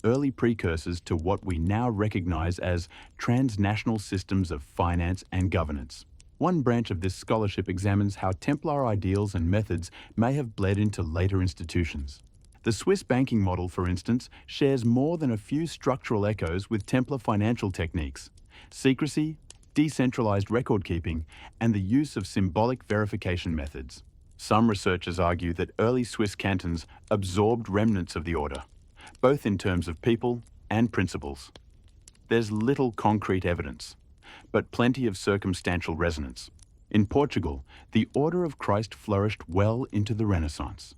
early precursors to what we now recognize as transnational systems of finance and governance. One branch of this scholarship examines how Templar ideals and methods may have bled into later institutions. The Swiss banking model, for instance, shares more than a few structural echoes with Templar financial techniques, secrecy, decentralized record keeping, and the use of symbolic verification methods. Some researchers argue that early Swiss cantons absorbed remnants of the order, both in terms of people and principles. There's little concrete evidence, but plenty of circumstantial resonance. In Portugal, the Order of Christ flourished well into the Renaissance.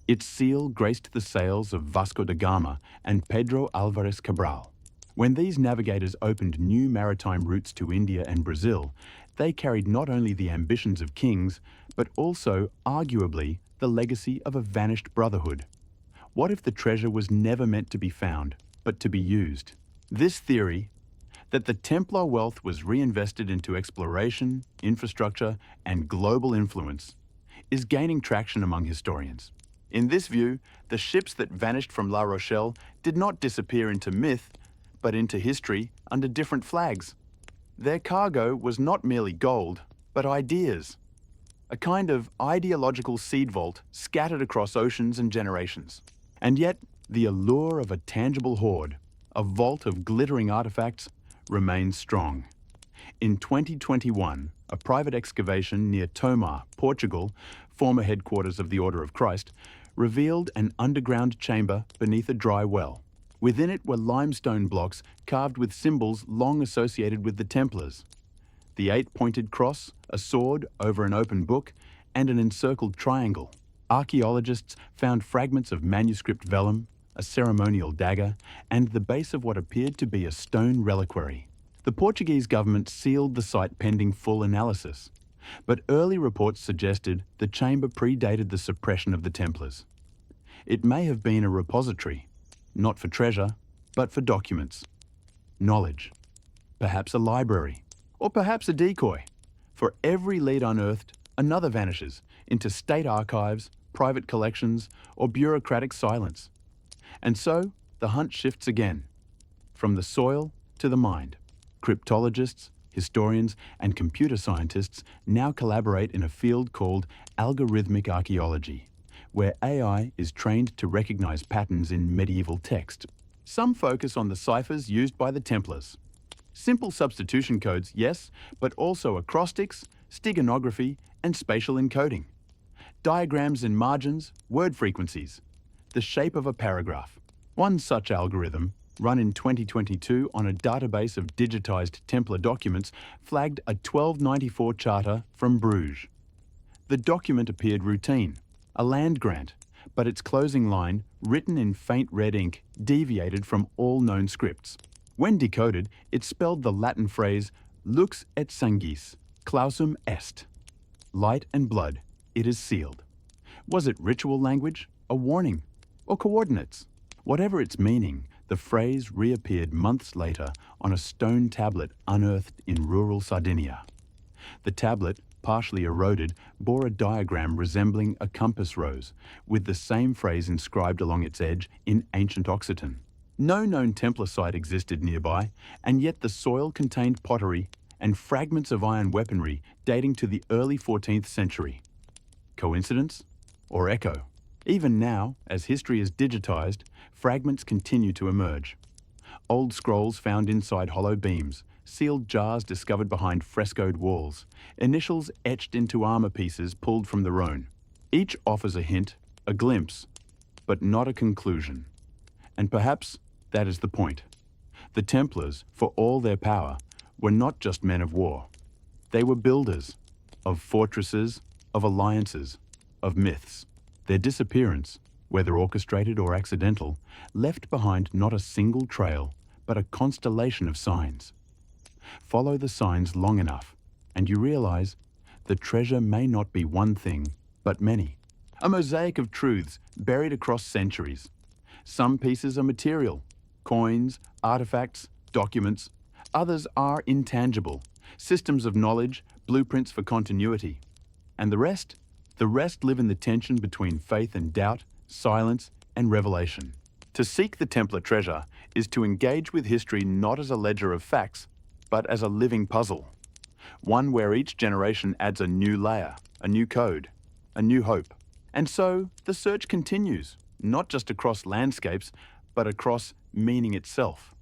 Its seal graced the sails of Vasco da Gama and Pedro Álvares Cabral. When these navigators opened new maritime routes to India and Brazil, they carried not only the ambitions of kings, but also, arguably, the legacy of a vanished brotherhood. What if the treasure was never meant to be found, but to be used? This theory, that the Templar wealth was reinvested into exploration, infrastructure, and global influence, is gaining traction among historians. In this view, the ships that vanished from La Rochelle did not disappear into myth, but into history under different flags. Their cargo was not merely gold, but ideas. A kind of ideological seed vault scattered across oceans and generations. And yet, the allure of a tangible hoard, a vault of glittering artifacts, remains strong. In 2021, a private excavation near Tomar, Portugal, former headquarters of the Order of Christ, revealed an underground chamber beneath a dry well. Within it were limestone blocks carved with symbols long associated with the Templars. The 8-pointed cross, a sword over an open book, and an encircled triangle. Archaeologists found fragments of manuscript vellum, a ceremonial dagger, and the base of what appeared to be a stone reliquary. The Portuguese government sealed the site pending full analysis, but early reports suggested the chamber predated the suppression of the Templars. It may have been a repository, not for treasure, but for documents, knowledge, perhaps a library, or perhaps a decoy. For every lead unearthed, another vanishes into state archives, private collections, or bureaucratic silence. And so, the hunt shifts again, from the soil to the mind. Cryptologists, historians, and computer scientists now collaborate in a field called algorithmic archaeology, where AI is trained to recognize patterns in medieval text. Some focus on the ciphers used by the Templars. Simple substitution codes, yes, but also acrostics, steganography, and spatial encoding. Diagrams and margins, word frequencies, the shape of a paragraph. One such algorithm, run in 2022 on a database of digitized Templar documents, flagged a 1294 charter from Bruges. The document appeared routine, a land grant, but its closing line, written in faint red ink, deviated from all known scripts. When decoded, it spelled the Latin phrase lux et sanguis, clausum est. Light and blood, it is sealed. Was it ritual language, a warning, or coordinates? Whatever its meaning, the phrase reappeared months later on a stone tablet unearthed in rural Sardinia. The tablet, partially eroded, bore a diagram resembling a compass rose, with the same phrase inscribed along its edge in ancient Occitan. No known Templar site existed nearby, and yet the soil contained pottery and fragments of iron weaponry dating to the early 14th century. Coincidence? Or echo? Even now, as history is digitized, fragments continue to emerge. Old scrolls found inside hollow beams, sealed jars discovered behind frescoed walls, initials etched into armor pieces pulled from the Rhone. Each offers a hint, a glimpse, but not a conclusion. And perhaps that is the point. The Templars, for all their power, were not just men of war. They were builders of fortresses, of alliances, of myths. Their disappearance, whether orchestrated or accidental, left behind not a single trail, but a constellation of signs. Follow the signs long enough, and you realize the treasure may not be one thing, but many. A mosaic of truths buried across centuries. Some pieces are material, coins, artifacts, documents. Others are intangible, systems of knowledge, blueprints for continuity. And the rest? The rest live in the tension between faith and doubt, silence and revelation. To seek the Templar treasure is to engage with history not as a ledger of facts, but as a living puzzle. One where each generation adds a new layer, a new code, a new hope. And so the search continues, not just across landscapes, but across meaning itself.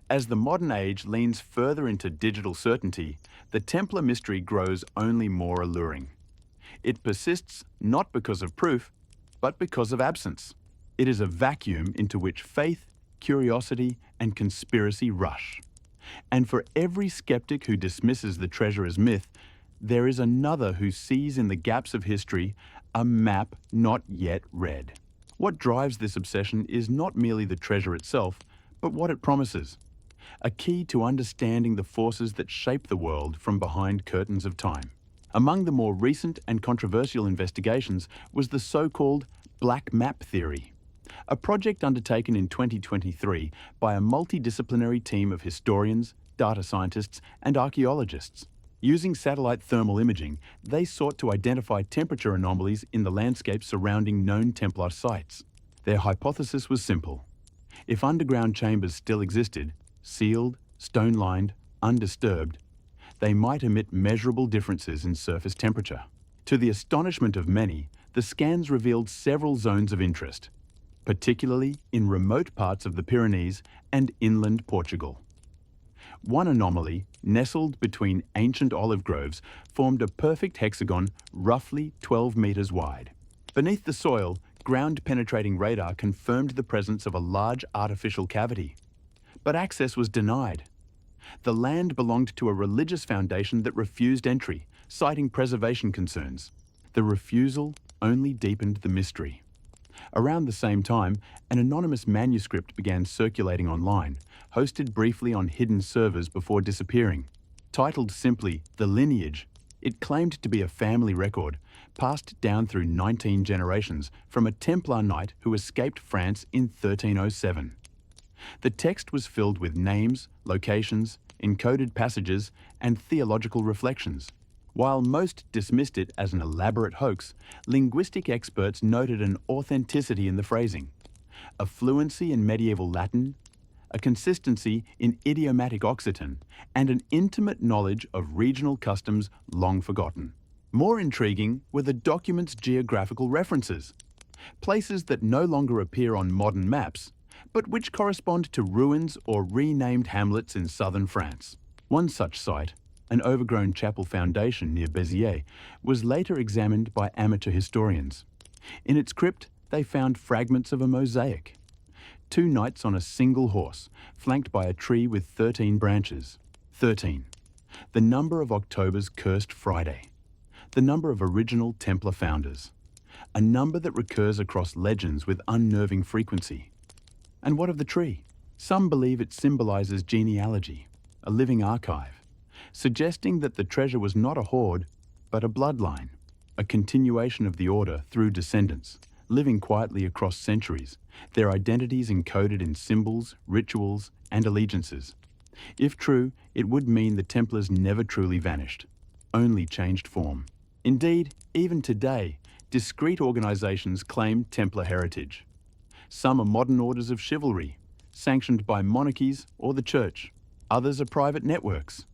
As the modern age leans further into digital certainty, the Templar mystery grows only more alluring. It persists not because of proof, but because of absence. It is a vacuum into which faith, curiosity, and conspiracy rush. And for every skeptic who dismisses the treasure as myth, there is another who sees in the gaps of history a map not yet read. What drives this obsession is not merely the treasure itself, but what it promises. A key to understanding the forces that shape the world from behind curtains of time. Among the more recent and controversial investigations was the so-called Black Map Theory, a project undertaken in 2023 by a multidisciplinary team of historians, data scientists, and archaeologists. Using satellite thermal imaging, they sought to identify temperature anomalies in the landscape surrounding known Templar sites. Their hypothesis was simple. If underground chambers still existed, sealed, stone-lined, undisturbed, they might emit measurable differences in surface temperature. To the astonishment of many, the scans revealed several zones of interest, particularly in remote parts of the Pyrenees and inland Portugal. One anomaly, nestled between ancient olive groves, formed a perfect hexagon roughly 12 meters wide. Beneath the soil, ground-penetrating radar confirmed the presence of a large artificial cavity. But access was denied. The land belonged to a religious foundation that refused entry, citing preservation concerns. The refusal only deepened the mystery. Around the same time, an anonymous manuscript began circulating online, hosted briefly on hidden servers before disappearing. Titled simply The Lineage, it claimed to be a family record, passed down through 19 generations from a Templar knight who escaped France in 1307. The text was filled with names, locations, encoded passages, and theological reflections. While most dismissed it as an elaborate hoax, linguistic experts noted an authenticity in the phrasing, a fluency in medieval Latin, a consistency in idiomatic Occitan, and an intimate knowledge of regional customs long forgotten. More intriguing were the document's geographical references, places that no longer appear on modern maps, but which correspond to ruins or renamed hamlets in southern France. One such site, an overgrown chapel foundation near Béziers, was later examined by amateur historians. In its crypt, they found fragments of a mosaic. 2 knights on a single horse, flanked by a tree with 13 branches. 13. The number of October's cursed Friday. The number of original Templar founders. A number that recurs across legends with unnerving frequency. And what of the tree? Some believe it symbolizes genealogy, a living archive, suggesting that the treasure was not a hoard, but a bloodline, a continuation of the order through descendants, living quietly across centuries, their identities encoded in symbols, rituals, and allegiances. If true, it would mean the Templars never truly vanished, only changed form. Indeed, even today, discrete organizations claim Templar heritage. Some are modern orders of chivalry, sanctioned by monarchies or the church. Others are private networks,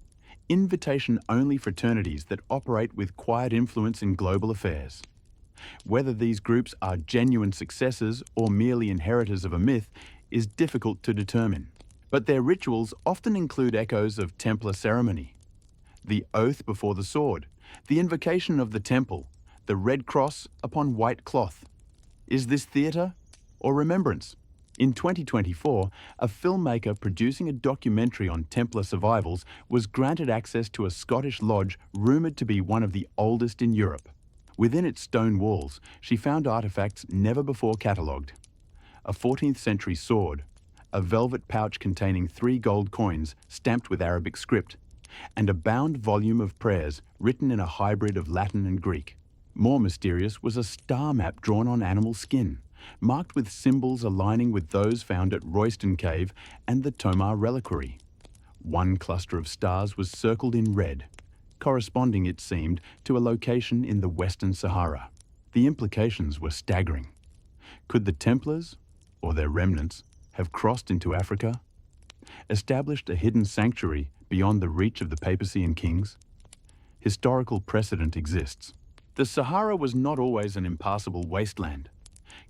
invitation-only fraternities that operate with quiet influence in global affairs. Whether these groups are genuine successors or merely inheritors of a myth is difficult to determine. But their rituals often include echoes of Templar ceremony. The oath before the sword, the invocation of the temple, the red cross upon white cloth. Is this theatre or remembrance? In 2024, a filmmaker producing a documentary on Templar survivals was granted access to a Scottish lodge rumoured to be one of the oldest in Europe. Within its stone walls, she found artefacts never before catalogued. A 14th century sword, a velvet pouch containing 3 gold coins stamped with Arabic script, and a bound volume of prayers written in a hybrid of Latin and Greek. More mysterious was a star map drawn on animal skin, marked with symbols aligning with those found at Royston Cave and the Tomar Reliquary. One cluster of stars was circled in red, corresponding, it seemed, to a location in the Western Sahara. The implications were staggering. Could the Templars, or their remnants, have crossed into Africa, established a hidden sanctuary beyond the reach of the papacy and kings? Historical precedent exists. The Sahara was not always an impassable wasteland.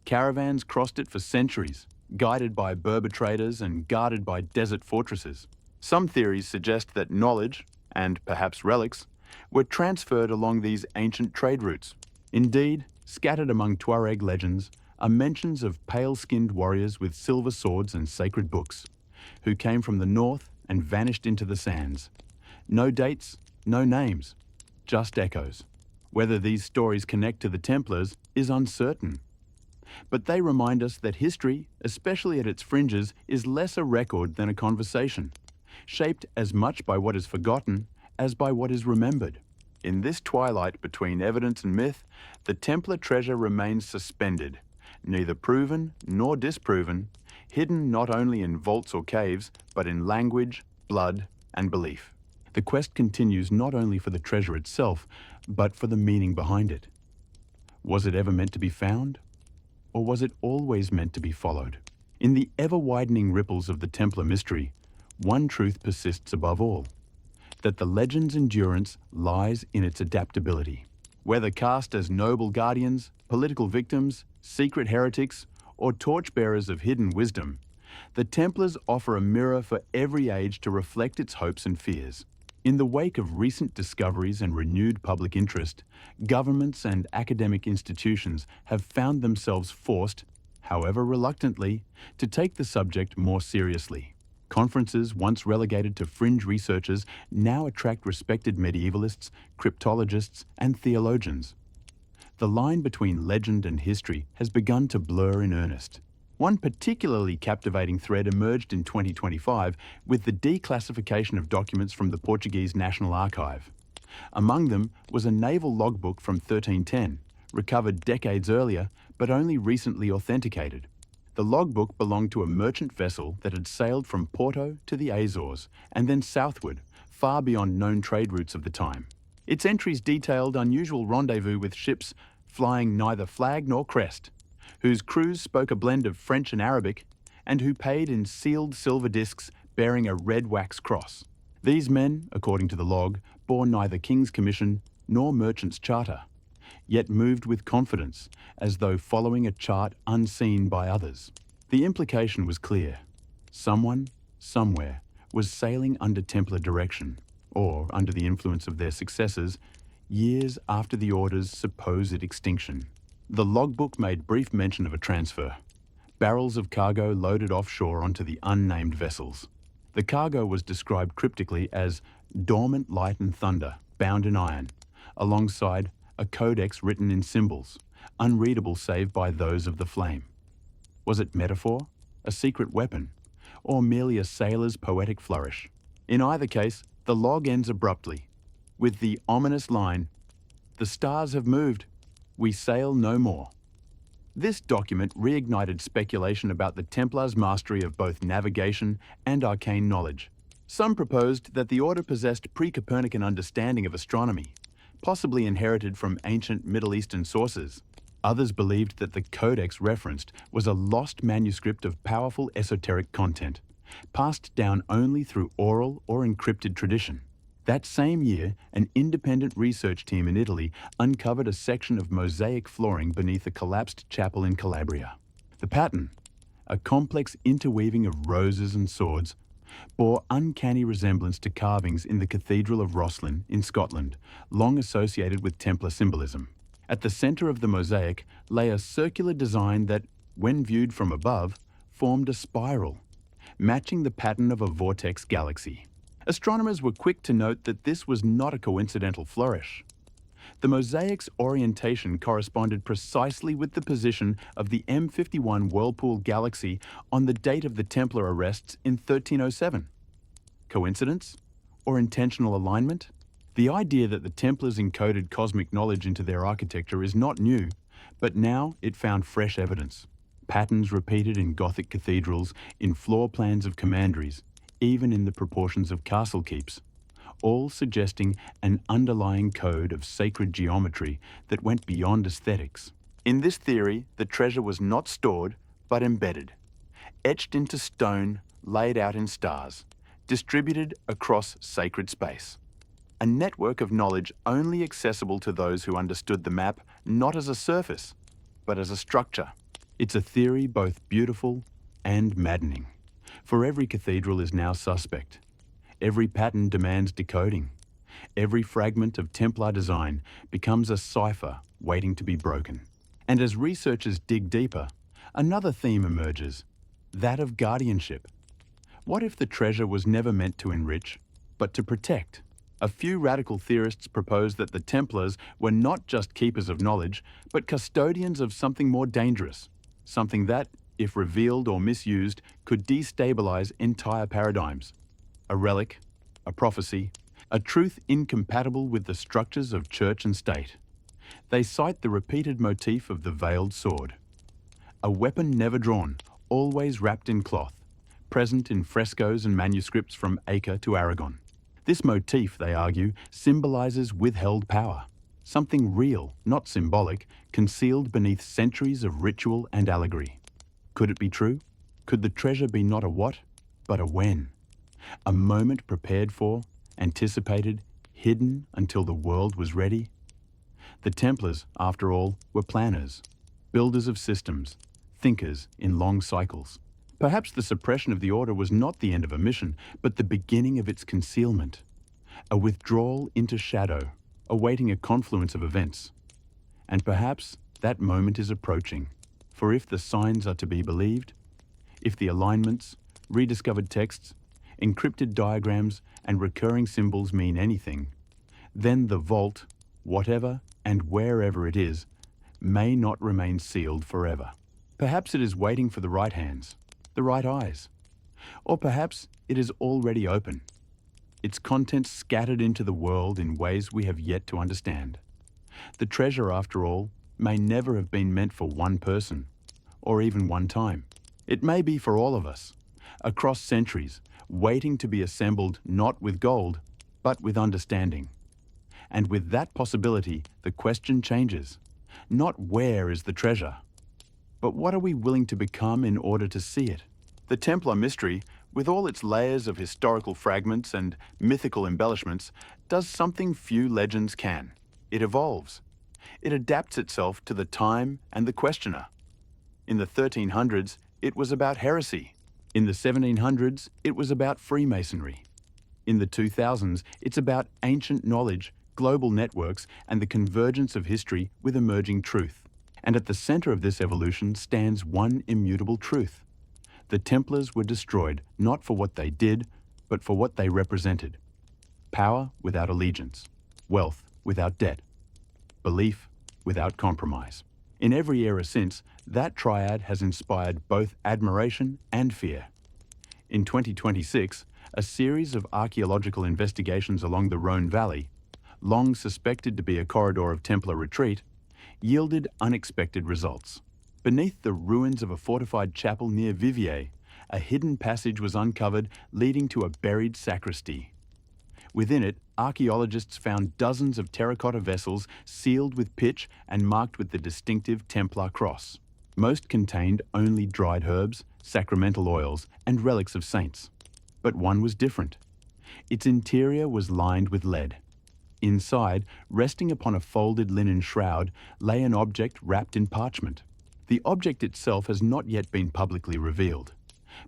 Caravans crossed it for centuries, guided by Berber traders and guarded by desert fortresses. Some theories suggest that knowledge, and perhaps relics, were transferred along these ancient trade routes. Indeed, scattered among Tuareg legends are mentions of pale-skinned warriors with silver swords and sacred books, who came from the north and vanished into the sands. No dates, no names, just echoes. Whether these stories connect to the Templars is uncertain. But they remind us that history, especially at its fringes, is less a record than a conversation, shaped as much by what is forgotten as by what is remembered. In this twilight between evidence and myth, the Templar treasure remains suspended, neither proven nor disproven, hidden not only in vaults or caves, but in language, blood, and belief. The quest continues not only for the treasure itself, but for the meaning behind it. Was it ever meant to be found? Or was it always meant to be followed? In the ever-widening ripples of the Templar mystery, one truth persists above all: that the legend's endurance lies in its adaptability. Whether cast as noble guardians, political victims, secret heretics, or torchbearers of hidden wisdom, the Templars offer a mirror for every age to reflect its hopes and fears. In the wake of recent discoveries and renewed public interest, governments and academic institutions have found themselves forced, however reluctantly, to take the subject more seriously. Conferences once relegated to fringe researchers now attract respected medievalists, cryptologists, and theologians. The line between legend and history has begun to blur in earnest. One particularly captivating thread emerged in 2025 with the declassification of documents from the Portuguese National Archive. Among them was a naval logbook from 1310, recovered decades earlier but only recently authenticated. The logbook belonged to a merchant vessel that had sailed from Porto to the Azores and then southward, far beyond known trade routes of the time. Its entries detailed unusual rendezvous with ships flying neither flag nor crest, whose crews spoke a blend of French and Arabic, and who paid in sealed silver discs bearing a red wax cross. These men, according to the log, bore neither king's commission nor merchant's charter, yet moved with confidence, as though following a chart unseen by others. The implication was clear. Someone, somewhere, was sailing under Templar direction, or under the influence of their successors, years after the Order's supposed extinction. The logbook made brief mention of a transfer. Barrels of cargo loaded offshore onto the unnamed vessels. The cargo was described cryptically as dormant light and thunder, bound in iron, alongside a codex written in symbols, unreadable save by those of the flame. Was it metaphor, a secret weapon, or merely a sailor's poetic flourish? In either case, the log ends abruptly, with the ominous line, "The stars have moved. We sail no more." This document reignited speculation about the Templars' mastery of both navigation and arcane knowledge. Some proposed that the Order possessed pre-Copernican understanding of astronomy, possibly inherited from ancient Middle Eastern sources. Others believed that the codex referenced was a lost manuscript of powerful esoteric content, passed down only through oral or encrypted tradition. That same year, an independent research team in Italy uncovered a section of mosaic flooring beneath a collapsed chapel in Calabria. The pattern, a complex interweaving of roses and swords, bore uncanny resemblance to carvings in the Cathedral of Rosslyn in Scotland, long associated with Templar symbolism. At the centre of the mosaic lay a circular design that, when viewed from above, formed a spiral, matching the pattern of a vortex galaxy. Astronomers were quick to note that this was not a coincidental flourish. The mosaic's orientation corresponded precisely with the position of the M51 Whirlpool galaxy on the date of the Templar arrests in 1307. Coincidence? Or intentional alignment? The idea that the Templars encoded cosmic knowledge into their architecture is not new, but now it found fresh evidence. Patterns repeated in Gothic cathedrals, in floor plans of commanderies, even in the proportions of castle keeps, all suggesting an underlying code of sacred geometry that went beyond aesthetics. In this theory, the treasure was not stored, but embedded, etched into stone, laid out in stars, distributed across sacred space. A network of knowledge only accessible to those who understood the map not as a surface, but as a structure. It's a theory both beautiful and maddening. For every cathedral is now suspect. Every pattern demands decoding. Every fragment of Templar design becomes a cipher waiting to be broken. And as researchers dig deeper, another theme emerges, that of guardianship. What if the treasure was never meant to enrich, but to protect? A few radical theorists propose that the Templars were not just keepers of knowledge, but custodians of something more dangerous, something that, if revealed or misused, could destabilize entire paradigms. A relic, a prophecy, a truth incompatible with the structures of church and state. They cite the repeated motif of the veiled sword. A weapon never drawn, always wrapped in cloth, present in frescoes and manuscripts from Acre to Aragon. This motif, they argue, symbolizes withheld power, something real, not symbolic, concealed beneath centuries of ritual and allegory. Could it be true? Could the treasure be not a what, but a when? A moment prepared for, anticipated, hidden until the world was ready? The Templars, after all, were planners, builders of systems, thinkers in long cycles. Perhaps the suppression of the order was not the end of a mission, but the beginning of its concealment. A withdrawal into shadow, awaiting a confluence of events. And perhaps that moment is approaching. For if the signs are to be believed, if the alignments, rediscovered texts, encrypted diagrams, and recurring symbols mean anything, then the vault, whatever and wherever it is, may not remain sealed forever. Perhaps it is waiting for the right hands, the right eyes. Or perhaps it is already open, its contents scattered into the world in ways we have yet to understand. The treasure, after all, may never have been meant for one person, or even one time. It may be for all of us, across centuries, waiting to be assembled not with gold, but with understanding. And with that possibility, the question changes. Not where is the treasure, but what are we willing to become in order to see it? The Templar mystery, with all its layers of historical fragments and mythical embellishments, does something few legends can. It evolves. It adapts itself to the time and the questioner. In the 1300s, it was about heresy. In the 1700s, it was about Freemasonry. In the 2000s, it's about ancient knowledge, global networks, and the convergence of history with emerging truth. And at the center of this evolution stands one immutable truth. The Templars were destroyed not for what they did, but for what they represented. Power without allegiance, wealth without debt, belief without compromise. In every era since, that triad has inspired both admiration and fear. In 2026, a series of archaeological investigations along the Rhone Valley, long suspected to be a corridor of Templar retreat, yielded unexpected results. Beneath the ruins of a fortified chapel near Viviers, a hidden passage was uncovered leading to a buried sacristy. Within it, archaeologists found dozens of terracotta vessels sealed with pitch and marked with the distinctive Templar cross. Most contained only dried herbs, sacramental oils, and relics of saints. But one was different. Its interior was lined with lead. Inside, resting upon a folded linen shroud, lay an object wrapped in parchment. The object itself has not yet been publicly revealed,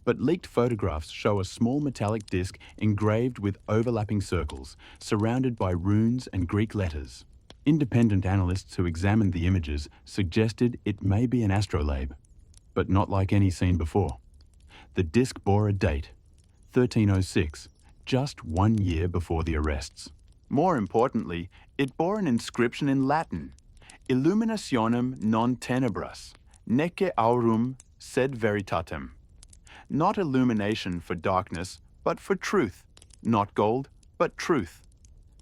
but leaked photographs show a small metallic disc engraved with overlapping circles, surrounded by runes and Greek letters. Independent analysts who examined the images suggested it may be an astrolabe, but not like any seen before. The disc bore a date, 1306, just 1 year before the arrests. More importantly, it bore an inscription in Latin, Illuminationem non tenebras, neque aurum sed veritatem. Not illumination for darkness, but for truth. Not gold, but truth.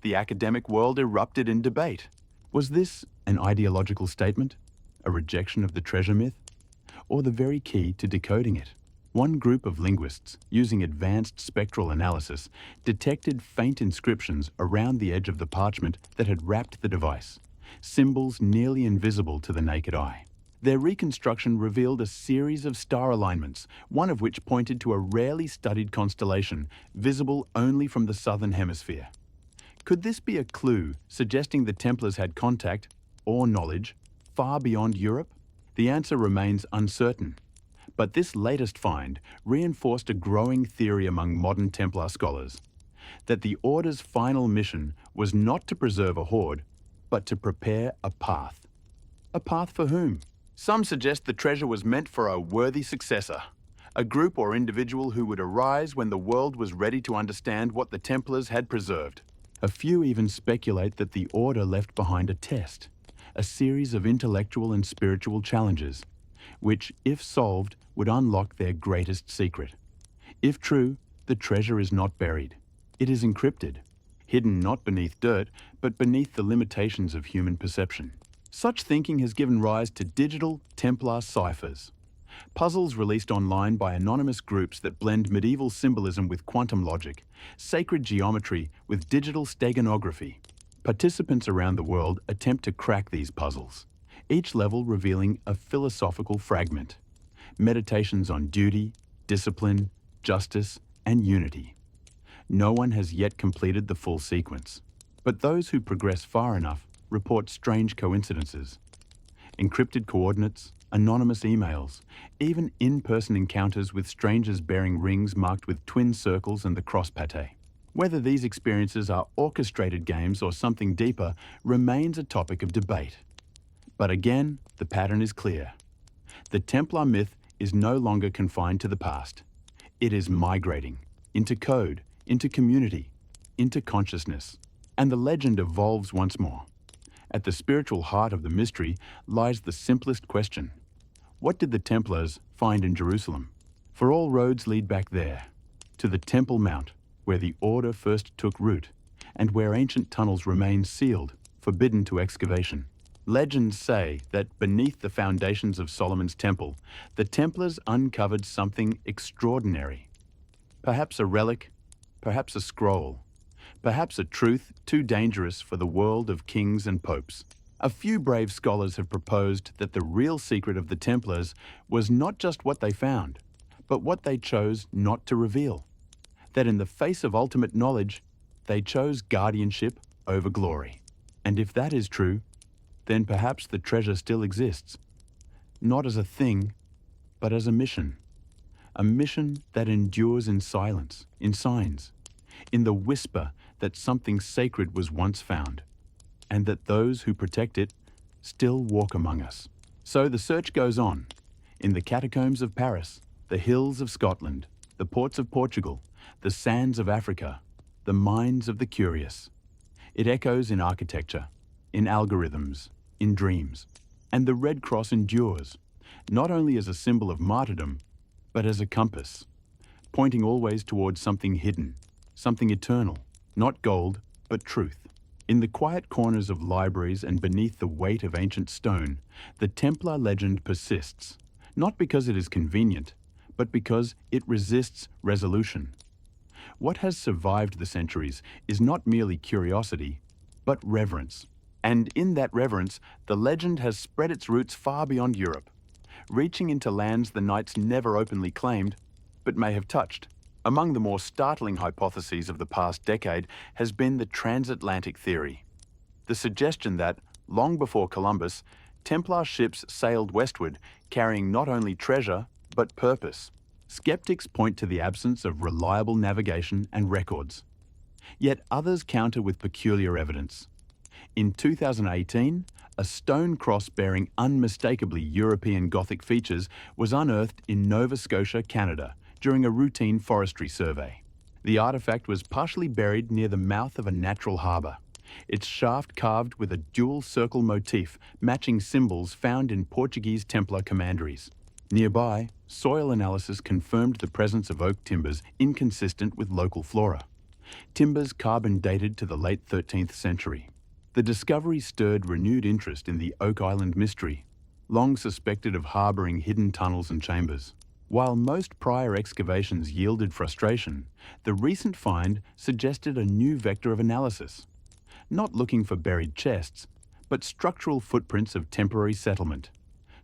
The academic world erupted in debate. Was this an ideological statement, a rejection of the treasure myth, or the very key to decoding it? One group of linguists, using advanced spectral analysis, detected faint inscriptions around the edge of the parchment that had wrapped the device, symbols nearly invisible to the naked eye. Their reconstruction revealed a series of star alignments, one of which pointed to a rarely studied constellation, visible only from the southern hemisphere. Could this be a clue suggesting the Templars had contact, or knowledge, far beyond Europe? The answer remains uncertain. But this latest find reinforced a growing theory among modern Templar scholars, that the Order's final mission was not to preserve a hoard, but to prepare a path. A path for whom? Some suggest the treasure was meant for a worthy successor, a group or individual who would arise when the world was ready to understand what the Templars had preserved. A few even speculate that the Order left behind a test, a series of intellectual and spiritual challenges, which, if solved, would unlock their greatest secret. If true, the treasure is not buried. It is encrypted, hidden not beneath dirt, but beneath the limitations of human perception. Such thinking has given rise to digital Templar ciphers, puzzles released online by anonymous groups that blend medieval symbolism with quantum logic, sacred geometry with digital steganography. Participants around the world attempt to crack these puzzles, each level revealing a philosophical fragment. Meditations on duty, discipline, justice, and unity. No one has yet completed the full sequence, but those who progress far enough report strange coincidences. Encrypted coordinates, anonymous emails, even in-person encounters with strangers bearing rings marked with twin circles and the cross pate. Whether these experiences are orchestrated games or something deeper remains a topic of debate. But again, the pattern is clear. The Templar myth is no longer confined to the past. It is migrating into code, into community, into consciousness. And the legend evolves once more. At the spiritual heart of the mystery lies the simplest question. What did the Templars find in Jerusalem? For all roads lead back there, to the Temple Mount, where the Order first took root, and where ancient tunnels remain sealed, forbidden to excavation. Legends say that beneath the foundations of Solomon's Temple, the Templars uncovered something extraordinary. Perhaps a relic, perhaps a scroll, perhaps a truth too dangerous for the world of kings and popes. A few brave scholars have proposed that the real secret of the Templars was not just what they found, but what they chose not to reveal. That in the face of ultimate knowledge, they chose guardianship over glory. And if that is true, then perhaps the treasure still exists, not as a thing, but as a mission that endures in silence, in signs, in the whisper that something sacred was once found, and that those who protect it still walk among us. So the search goes on, in the catacombs of Paris, the hills of Scotland, the ports of Portugal, the sands of Africa, the minds of the curious. It echoes in architecture, in algorithms, in dreams. And the Red Cross endures, not only as a symbol of martyrdom, but as a compass, pointing always towards something hidden, something eternal, not gold, but truth. In the quiet corners of libraries and beneath the weight of ancient stone, the Templar legend persists, not because it is convenient, but because it resists resolution. What has survived the centuries is not merely curiosity, but reverence. And in that reverence, the legend has spread its roots far beyond Europe, reaching into lands the knights never openly claimed, but may have touched. Among the more startling hypotheses of the past decade has been the transatlantic theory. The suggestion that, long before Columbus, Templar ships sailed westward, carrying not only treasure, but purpose. Skeptics point to the absence of reliable navigation and records. Yet others counter with peculiar evidence. In 2018, a stone cross bearing unmistakably European Gothic features was unearthed in Nova Scotia, Canada, during a routine forestry survey. The artifact was partially buried near the mouth of a natural harbour, its shaft carved with a dual circle motif matching symbols found in Portuguese Templar commanderies. Nearby, soil analysis confirmed the presence of oak timbers inconsistent with local flora, timbers carbon dated to the late 13th century. The discovery stirred renewed interest in the Oak Island mystery, long suspected of harbouring hidden tunnels and chambers. While most prior excavations yielded frustration, the recent find suggested a new vector of analysis, not looking for buried chests, but structural footprints of temporary settlement,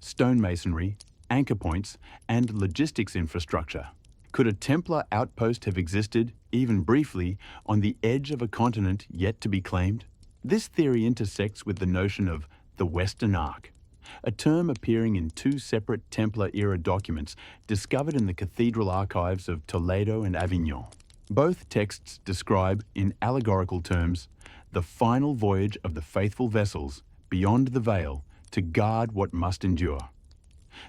stonemasonry, anchor points, and logistics infrastructure. Could a Templar outpost have existed, even briefly, on the edge of a continent yet to be claimed? This theory intersects with the notion of the Western Ark, a term appearing in two separate Templar-era documents discovered in the cathedral archives of Toledo and Avignon. Both texts describe, in allegorical terms, the final voyage of the faithful vessels beyond the veil to guard what must endure.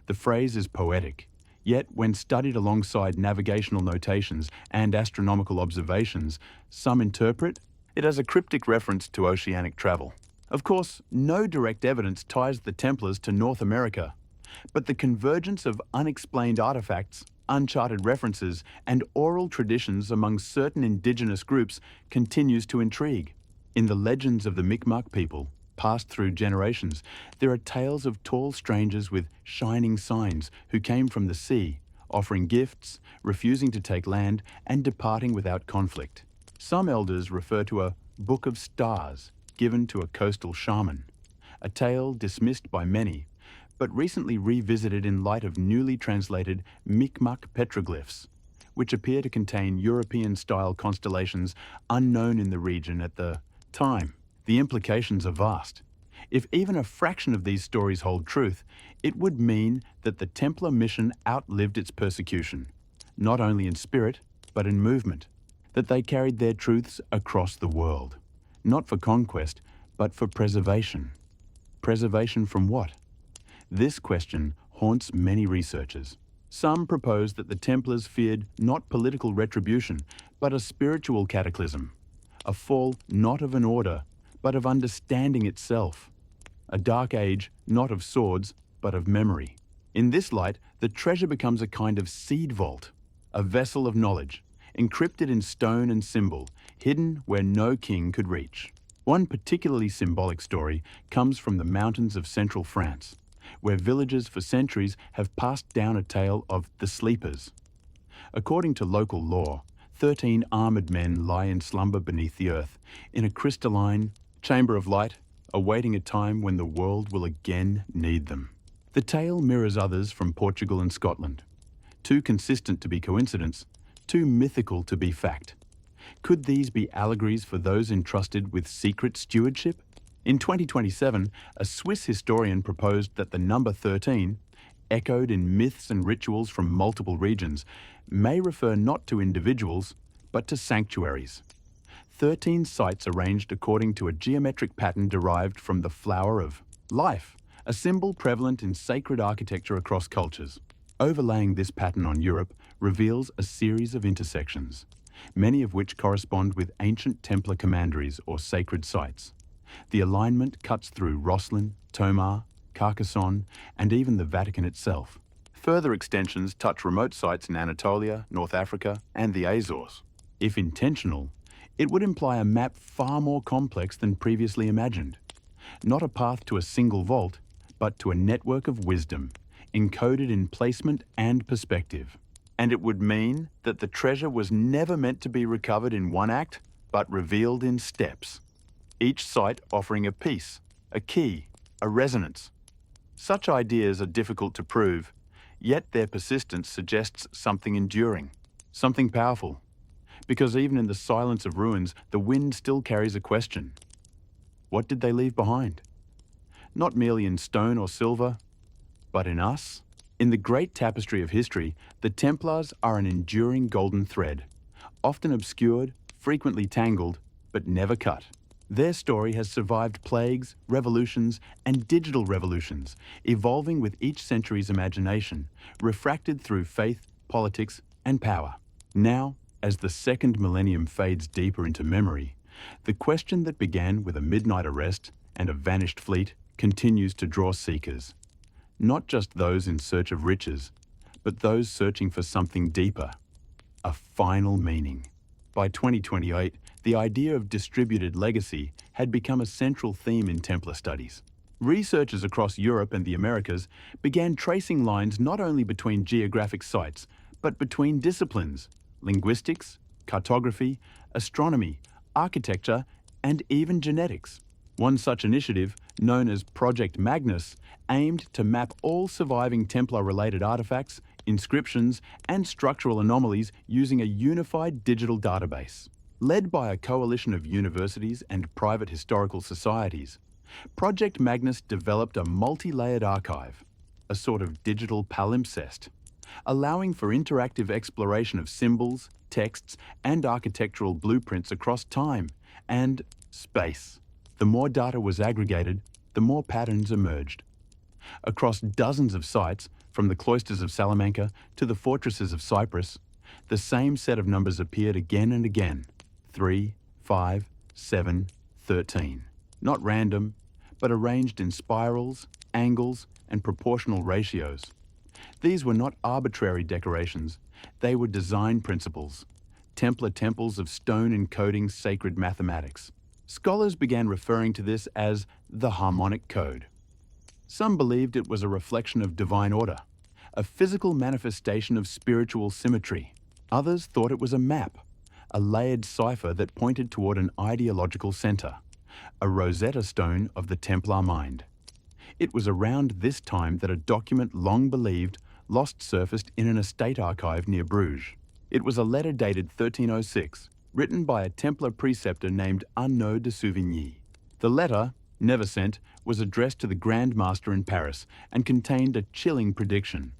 The phrase is poetic, yet when studied alongside navigational notations and astronomical observations, some interpret it as a cryptic reference to oceanic travel. Of course, no direct evidence ties the Templars to North America, but the convergence of unexplained artifacts, uncharted references, and oral traditions among certain indigenous groups continues to intrigue. In the legends of the Mi'kmaq people, passed through generations, there are tales of tall strangers with shining signs who came from the sea, offering gifts, refusing to take land, and departing without conflict. Some elders refer to a book of stars given to a coastal shaman, a tale dismissed by many, but recently revisited in light of newly translated Mi'kmaq petroglyphs, which appear to contain European-style constellations unknown in the region at the time. The implications are vast. If even a fraction of these stories hold truth, it would mean that the Templar mission outlived its persecution, not only in spirit, but in movement, that they carried their truths across the world, not for conquest, but for preservation. Preservation from what? This question haunts many researchers. Some propose that the Templars feared not political retribution, but a spiritual cataclysm, a fall not of an order, but of understanding itself, a dark age not of swords, but of memory. In this light, the treasure becomes a kind of seed vault, a vessel of knowledge, encrypted in stone and symbol, hidden where no king could reach. One particularly symbolic story comes from the mountains of central France, where villagers for centuries have passed down a tale of the sleepers. According to local lore, 13 armored men lie in slumber beneath the earth, in a crystalline chamber of light, awaiting a time when the world will again need them. The tale mirrors others from Portugal and Scotland, too consistent to be coincidence, too mythical to be fact. Could these be allegories for those entrusted with secret stewardship? In 2027, a Swiss historian proposed that the number 13, echoed in myths and rituals from multiple regions, may refer not to individuals, but to sanctuaries. 13 sites arranged according to a geometric pattern derived from the flower of life, a symbol prevalent in sacred architecture across cultures. Overlaying this pattern on Europe reveals a series of intersections, many of which correspond with ancient Templar commanderies or sacred sites. The alignment cuts through Rosslyn, Tomar, Carcassonne, and even the Vatican itself. Further extensions touch remote sites in Anatolia, North Africa, and the Azores. If intentional, it would imply a map far more complex than previously imagined. Not a path to a single vault, but to a network of wisdom, encoded in placement and perspective. And it would mean that the treasure was never meant to be recovered in one act, but revealed in steps. Each site offering a piece, a key, a resonance. Such ideas are difficult to prove, yet their persistence suggests something enduring, something powerful. Because even in the silence of ruins, the wind still carries a question. What did they leave behind? Not merely in stone or silver, but in us. In the great tapestry of history, the Templars are an enduring golden thread, often obscured, frequently tangled, but never cut. Their story has survived plagues, revolutions, and digital revolutions, evolving with each century's imagination, refracted through faith, politics, and power. Now, as the second millennium fades deeper into memory, the question that began with a midnight arrest and a vanished fleet continues to draw seekers. Not just those in search of riches, but those searching for something deeper, a final meaning. By 2028, the idea of distributed legacy had become a central theme in Templar studies. Researchers across Europe and the Americas began tracing lines not only between geographic sites, but between disciplines: linguistics, cartography, astronomy, architecture, and even genetics. One such initiative, known as Project Magnus, aimed to map all surviving Templar-related artifacts, inscriptions, and structural anomalies using a unified digital database. Led by a coalition of universities and private historical societies, Project Magnus developed a multi-layered archive, a sort of digital palimpsest, allowing for interactive exploration of symbols, texts, and architectural blueprints across time and space. The more data was aggregated, the more patterns emerged. Across dozens of sites, from the cloisters of Salamanca to the fortresses of Cyprus, the same set of numbers appeared again and again: 3, 5, 7, 13. Not random, but arranged in spirals, angles, and proportional ratios. These were not arbitrary decorations, they were design principles, Templar temples of stone encoding sacred mathematics. Scholars began referring to this as the harmonic code. Some believed it was a reflection of divine order, a physical manifestation of spiritual symmetry. Others thought it was a map, a layered cipher that pointed toward an ideological center, a Rosetta Stone of the Templar mind. It was around this time that a document long believed lost surfaced in an estate archive near Bruges. It was a letter dated 1306, written by a Templar preceptor named Arnaud de Souvigny. The letter, never sent, was addressed to the Grand Master in Paris and contained a chilling prediction.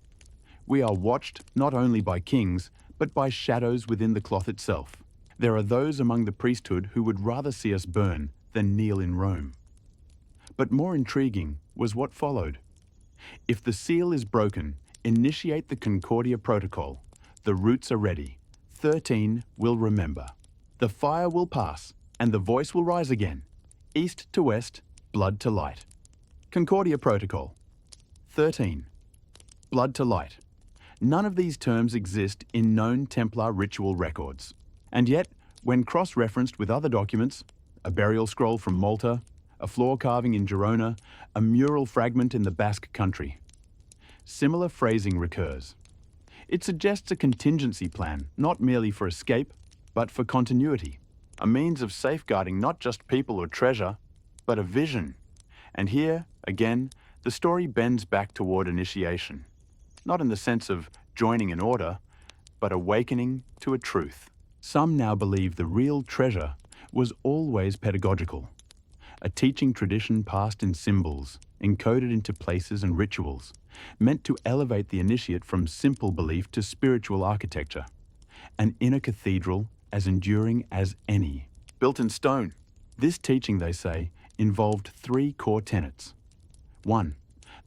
We are watched not only by kings, but by shadows within the cloth itself. There are those among the priesthood who would rather see us burn than kneel in Rome. But more intriguing was what followed. If the seal is broken, initiate the Concordia Protocol. The roots are ready. 13 will remember. The fire will pass, and the voice will rise again. East to west, blood to light. Concordia Protocol. 13. Blood to light. None of these terms exist in known Templar ritual records. And yet, when cross-referenced with other documents, a burial scroll from Malta, a floor carving in Girona, a mural fragment in the Basque country, similar phrasing recurs. It suggests a contingency plan, not merely for escape, but for continuity, a means of safeguarding not just people or treasure, but a vision. And here, again, the story bends back toward initiation, not in the sense of joining an order, but awakening to a truth. Some now believe the real treasure was always pedagogical, a teaching tradition passed in symbols, encoded into places and rituals, meant to elevate the initiate from simple belief to spiritual architecture, an inner cathedral as enduring as any, built in stone. This teaching, they say, involved 3 core tenets. 1.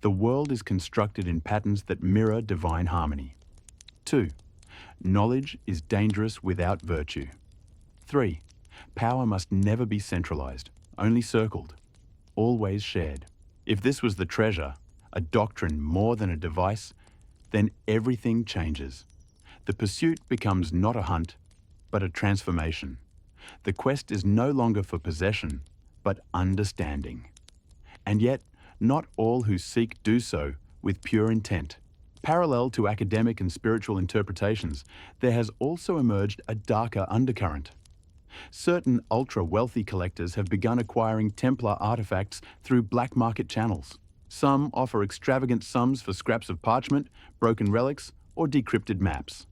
The world is constructed in patterns that mirror divine harmony. 2. Knowledge is dangerous without virtue. 3. Power must never be centralized, only circled, always shared. If this was the treasure, a doctrine more than a device, then everything changes. The pursuit becomes not a hunt, but a transformation. The quest is no longer for possession, but understanding. And yet, not all who seek do so with pure intent. Parallel to academic and spiritual interpretations, there has also emerged a darker undercurrent. Certain ultra-wealthy collectors have begun acquiring Templar artifacts through black market channels. Some offer extravagant sums for scraps of parchment, broken relics, or decrypted maps.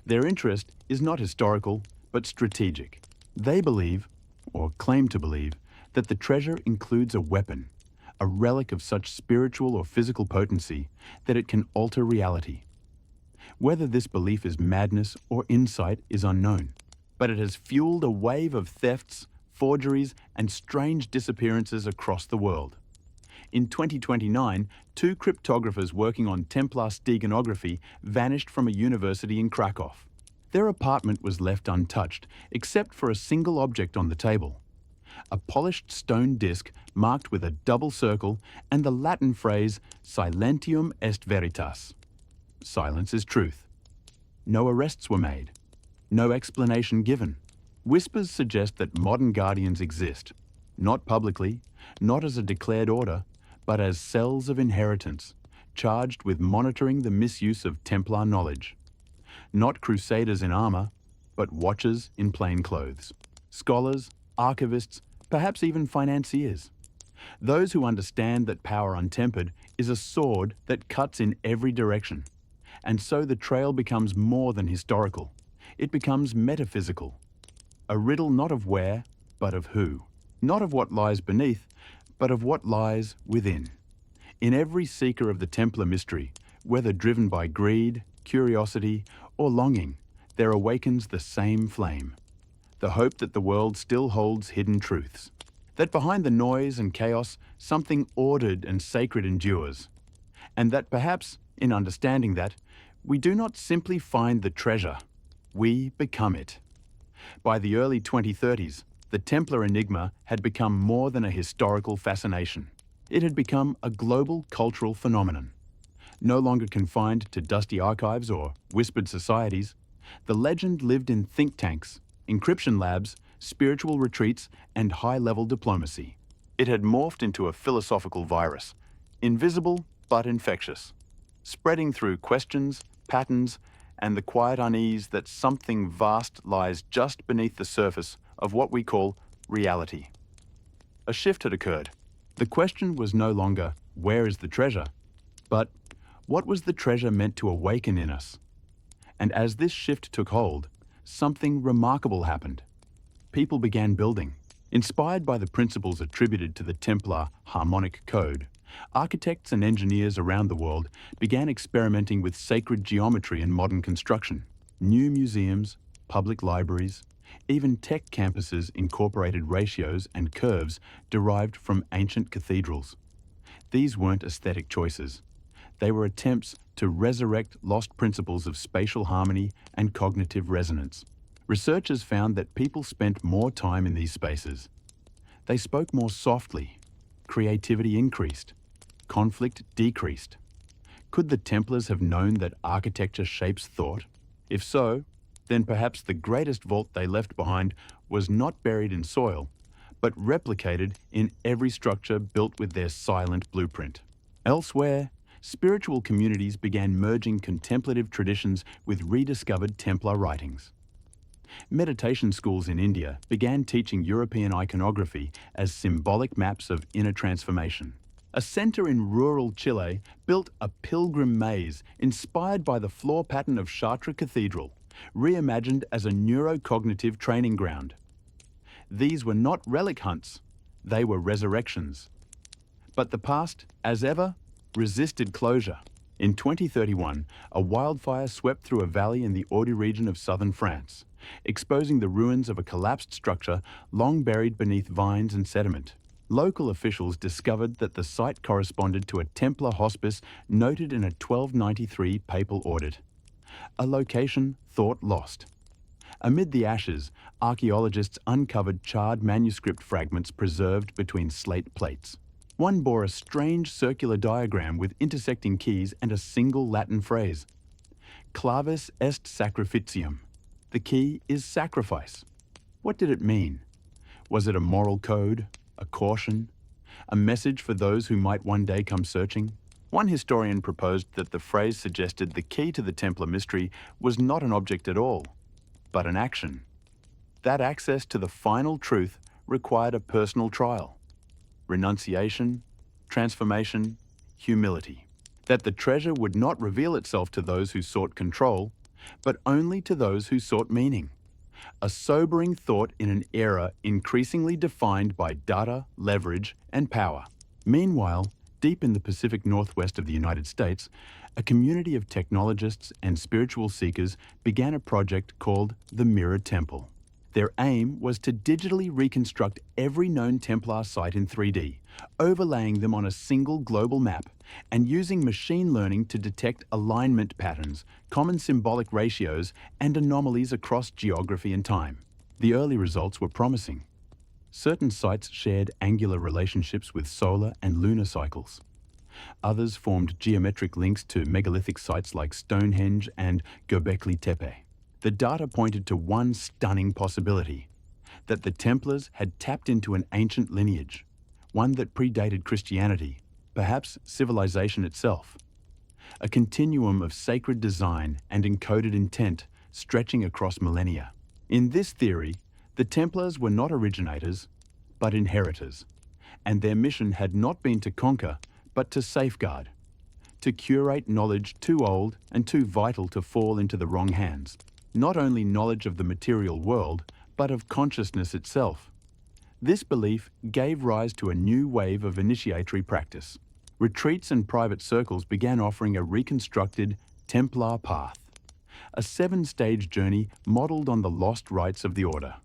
Their interest is not historical, but strategic. They believe, or claim to believe, that the treasure includes a weapon, a relic of such spiritual or physical potency that it can alter reality. Whether this belief is madness or insight is unknown, but it has fueled a wave of thefts, forgeries, and strange disappearances across the world. In 2029, 2 cryptographers working on Templar steganography vanished from a university in Krakow. Their apartment was left untouched, except for a single object on the table: a polished stone disc marked with a double circle and the Latin phrase "Silentium est veritas." Silence is truth. No arrests were made. No explanation given. Whispers suggest that modern guardians exist, not publicly, not as a declared order, but as cells of inheritance, charged with monitoring the misuse of Templar knowledge. Not crusaders in armor, but watchers in plain clothes. Scholars, archivists, perhaps even financiers. Those who understand that power untempered is a sword that cuts in every direction. And so the trail becomes more than historical. It becomes metaphysical. A riddle not of where, but of who. Not of what lies beneath, but of what lies within. In every seeker of the Templar mystery, whether driven by greed, curiosity, or longing, there awakens the same flame. The hope that the world still holds hidden truths. That behind the noise and chaos, something ordered and sacred endures. And that perhaps, in understanding that, we do not simply find the treasure, we become it. By the early 2030s, the Templar enigma had become more than a historical fascination. It had become a global cultural phenomenon. No longer confined to dusty archives or whispered societies, the legend lived in think tanks, encryption labs, spiritual retreats, and high-level diplomacy. It had morphed into a philosophical virus, invisible but infectious, spreading through questions, patterns, and the quiet unease that something vast lies just beneath the surface of what we call reality. A shift had occurred. The question was no longer, where is the treasure? But, what was the treasure meant to awaken in us? And as this shift took hold, something remarkable happened. People began building. Inspired by the principles attributed to the Templar harmonic code, architects and engineers around the world began experimenting with sacred geometry in modern construction. New museums, public libraries, even tech campuses incorporated ratios and curves derived from ancient cathedrals. These weren't aesthetic choices. They were attempts to resurrect lost principles of spatial harmony and cognitive resonance. Researchers found that people spent more time in these spaces. They spoke more softly. Creativity increased. Conflict decreased. Could the Templars have known that architecture shapes thought? If so, then perhaps the greatest vault they left behind was not buried in soil, but replicated in every structure built with their silent blueprint. Elsewhere, spiritual communities began merging contemplative traditions with rediscovered Templar writings. Meditation schools in India began teaching European iconography as symbolic maps of inner transformation. A center in rural Chile built a pilgrim maze inspired by the floor pattern of Chartres Cathedral, reimagined as a neurocognitive training ground. These were not relic hunts, they were resurrections. But the past, as ever, resisted closure. In 2031, a wildfire swept through a valley in the Aude region of southern France, exposing the ruins of a collapsed structure long buried beneath vines and sediment. Local officials discovered that the site corresponded to a Templar hospice noted in a 1293 papal audit, a location thought lost. Amid the ashes, archaeologists uncovered charred manuscript fragments preserved between slate plates. One bore a strange circular diagram with intersecting keys and a single Latin phrase. Clavis est sacrificium. The key is sacrifice. What did it mean? Was it a moral code, a caution, a message for those who might one day come searching? One historian proposed that the phrase suggested the key to the Templar mystery was not an object at all, but an action. That access to the final truth required a personal trial, renunciation, transformation, humility. That the treasure would not reveal itself to those who sought control, but only to those who sought meaning. A sobering thought in an era increasingly defined by data, leverage, and power. Meanwhile, deep in the Pacific Northwest of the United States, a community of technologists and spiritual seekers began a project called the Mirror Temple. Their aim was to digitally reconstruct every known Templar site in 3D, overlaying them on a single global map and using machine learning to detect alignment patterns, common symbolic ratios, and anomalies across geography and time. The early results were promising. Certain sites shared angular relationships with solar and lunar cycles. Others formed geometric links to megalithic sites like Stonehenge and Göbekli Tepe. The data pointed to one stunning possibility, that the Templars had tapped into an ancient lineage, one that predated Christianity, perhaps civilization itself. A continuum of sacred design and encoded intent stretching across millennia. In this theory, the Templars were not originators, but inheritors, and their mission had not been to conquer, but to safeguard, to curate knowledge too old and too vital to fall into the wrong hands. Not only knowledge of the material world, but of consciousness itself. This belief gave rise to a new wave of initiatory practice. Retreats and private circles began offering a reconstructed Templar path, a 7-stage journey modelled on the lost rites of the order.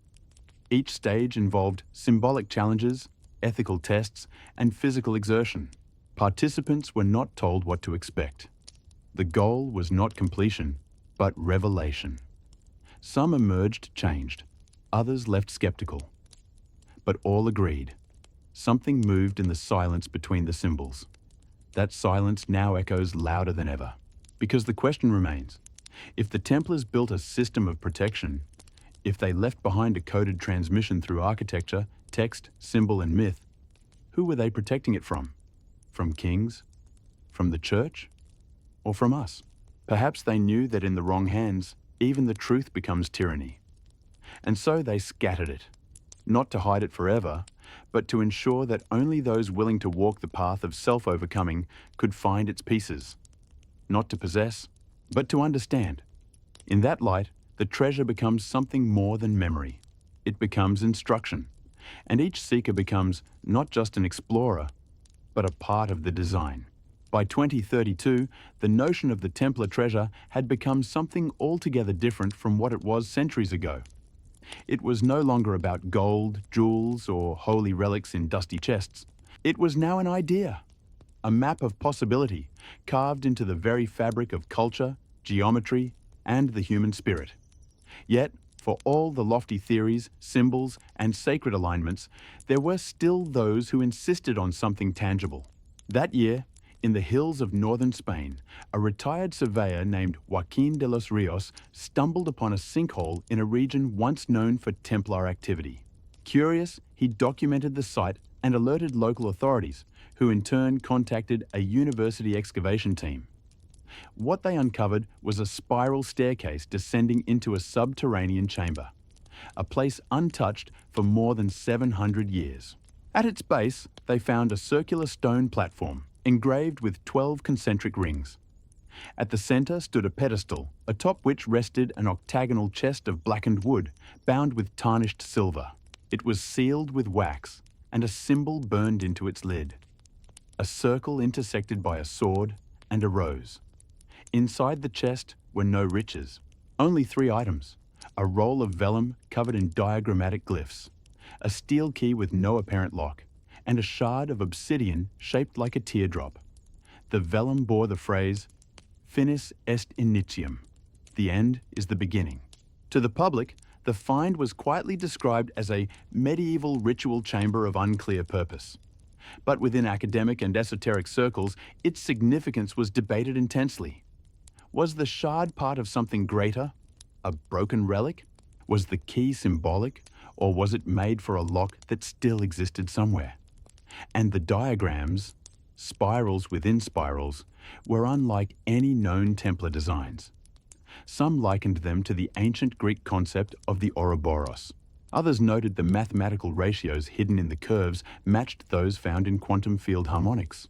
Each stage involved symbolic challenges, ethical tests, and physical exertion. Participants were not told what to expect. The goal was not completion, but revelation. Some emerged changed, others left skeptical. But all agreed. Something moved in the silence between the symbols. That silence now echoes louder than ever. Because the question remains, if the Templars built a system of protection, if they left behind a coded transmission through architecture, text, symbol, and myth, who were they protecting it from? From kings? From the church? Or from us? Perhaps they knew that in the wrong hands, even the truth becomes tyranny. And so they scattered it, not to hide it forever, but to ensure that only those willing to walk the path of self-overcoming could find its pieces. Not to possess, but to understand. In that light, the treasure becomes something more than memory. It becomes instruction, and each seeker becomes not just an explorer, but a part of the design. By 2032, the notion of the Templar treasure had become something altogether different from what it was centuries ago. It was no longer about gold, jewels, or holy relics in dusty chests. It was now an idea, a map of possibility, carved into the very fabric of culture, geometry, and the human spirit. Yet, for all the lofty theories, symbols, and sacred alignments, there were still those who insisted on something tangible. That year, in the hills of northern Spain, a retired surveyor named Joaquin de los Rios stumbled upon a sinkhole in a region once known for Templar activity. Curious, he documented the site and alerted local authorities, who in turn contacted a university excavation team. What they uncovered was a spiral staircase descending into a subterranean chamber, a place untouched for more than 700 years. At its base, they found a circular stone platform, engraved with 12 concentric rings. At the center stood a pedestal, atop which rested an octagonal chest of blackened wood, bound with tarnished silver. It was sealed with wax, and a symbol burned into its lid. A circle intersected by a sword and a rose. Inside the chest were no riches, only 3 items: a roll of vellum covered in diagrammatic glyphs, a steel key with no apparent lock, and a shard of obsidian shaped like a teardrop. The vellum bore the phrase, "Finis est initium," the end is the beginning. To the public, the find was quietly described as a medieval ritual chamber of unclear purpose. But within academic and esoteric circles, its significance was debated intensely. Was the shard part of something greater? A broken relic? Was the key symbolic, or was it made for a lock that still existed somewhere? And the diagrams, spirals within spirals, were unlike any known Templar designs. Some likened them to the ancient Greek concept of the Ouroboros. Others noted the mathematical ratios hidden in the curves matched those found in quantum field harmonics.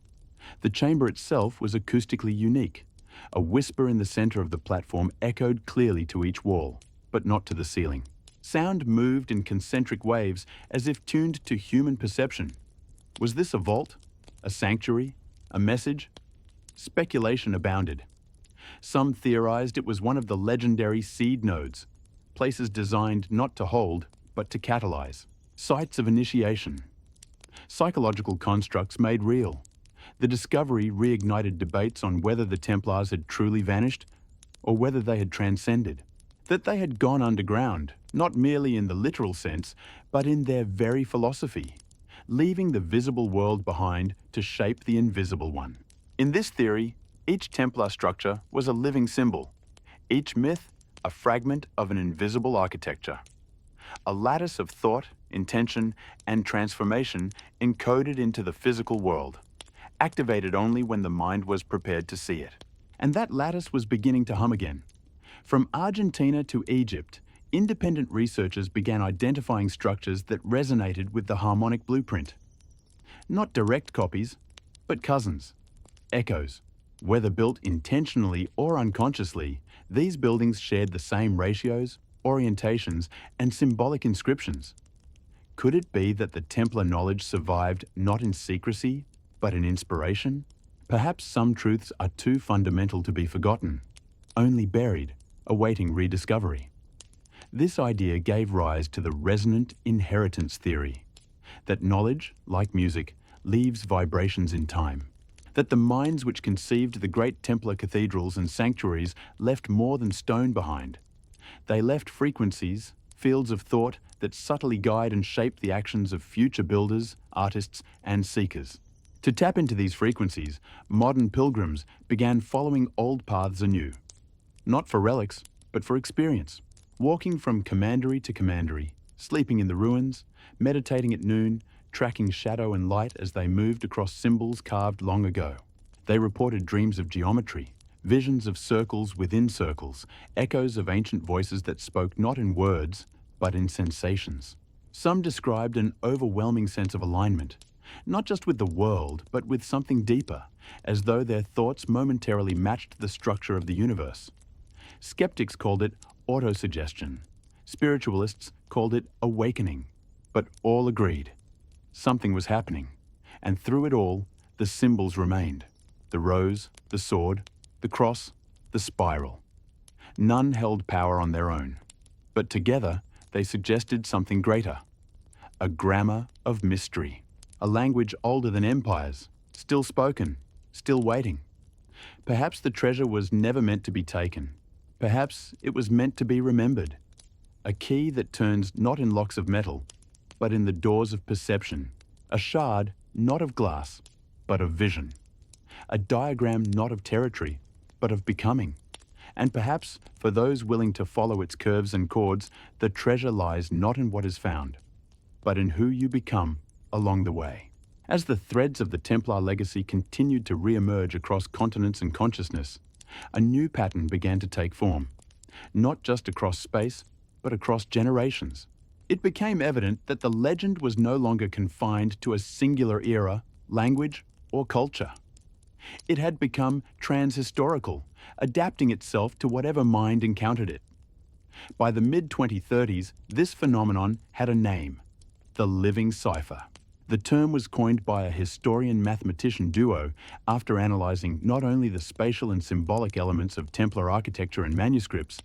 The chamber itself was acoustically unique. A whisper in the center of the platform echoed clearly to each wall, but not to the ceiling. Sound moved in concentric waves as if tuned to human perception. Was this a vault? A sanctuary? A message? Speculation abounded. Some theorized it was one of the legendary seed nodes, places designed not to hold, but to catalyze. Sites of initiation. Psychological constructs made real. The discovery reignited debates on whether the Templars had truly vanished, or whether they had transcended. That they had gone underground, not merely in the literal sense, but in their very philosophy, leaving the visible world behind to shape the invisible one. In this theory, each Templar structure was a living symbol, each myth a fragment of an invisible architecture. A lattice of thought, intention, and transformation encoded into the physical world, activated only when the mind was prepared to see it. And that lattice was beginning to hum again. From Argentina to Egypt, independent researchers began identifying structures that resonated with the harmonic blueprint. Not direct copies, but cousins, echoes. Whether built intentionally or unconsciously, these buildings shared the same ratios, orientations, and symbolic inscriptions. Could it be that the Templar knowledge survived not in secrecy, but in inspiration? Perhaps some truths are too fundamental to be forgotten, only buried, awaiting rediscovery. This idea gave rise to the resonant inheritance theory, that knowledge, like music, leaves vibrations in time, that the minds which conceived the great Templar cathedrals and sanctuaries left more than stone behind. They left frequencies, fields of thought that subtly guide and shape the actions of future builders, artists, and seekers. To tap into these frequencies, modern pilgrims began following old paths anew, not for relics, but for experience, walking from commandery to commandery, sleeping in the ruins, meditating at noon, tracking shadow and light as they moved across symbols carved long ago. They reported dreams of geometry, visions of circles within circles, echoes of ancient voices that spoke not in words, but in sensations. Some described an overwhelming sense of alignment, not just with the world, but with something deeper, as though their thoughts momentarily matched the structure of the universe. Skeptics called it autosuggestion. Spiritualists called it awakening. But all agreed. Something was happening, and through it all, the symbols remained. The rose, the sword, the cross, the spiral. None held power on their own, but together they suggested something greater. A grammar of mystery, a language older than empires, still spoken, still waiting. Perhaps the treasure was never meant to be taken. Perhaps it was meant to be remembered. A key that turns not in locks of metal, but in the doors of perception. A shard not of glass, but of vision. A diagram not of territory, but of becoming. And perhaps, for those willing to follow its curves and chords, the treasure lies not in what is found, but in who you become along the way. As the threads of the Templar legacy continued to re-emerge across continents and consciousness, a new pattern began to take form, not just across space, but across generations. It became evident that the legend was no longer confined to a singular era, language, or culture. It had become transhistorical, adapting itself to whatever mind encountered it. By the mid-2030s, this phenomenon had a name: the living cipher. The term was coined by a historian-mathematician duo after analysing not only the spatial and symbolic elements of Templar architecture and manuscripts,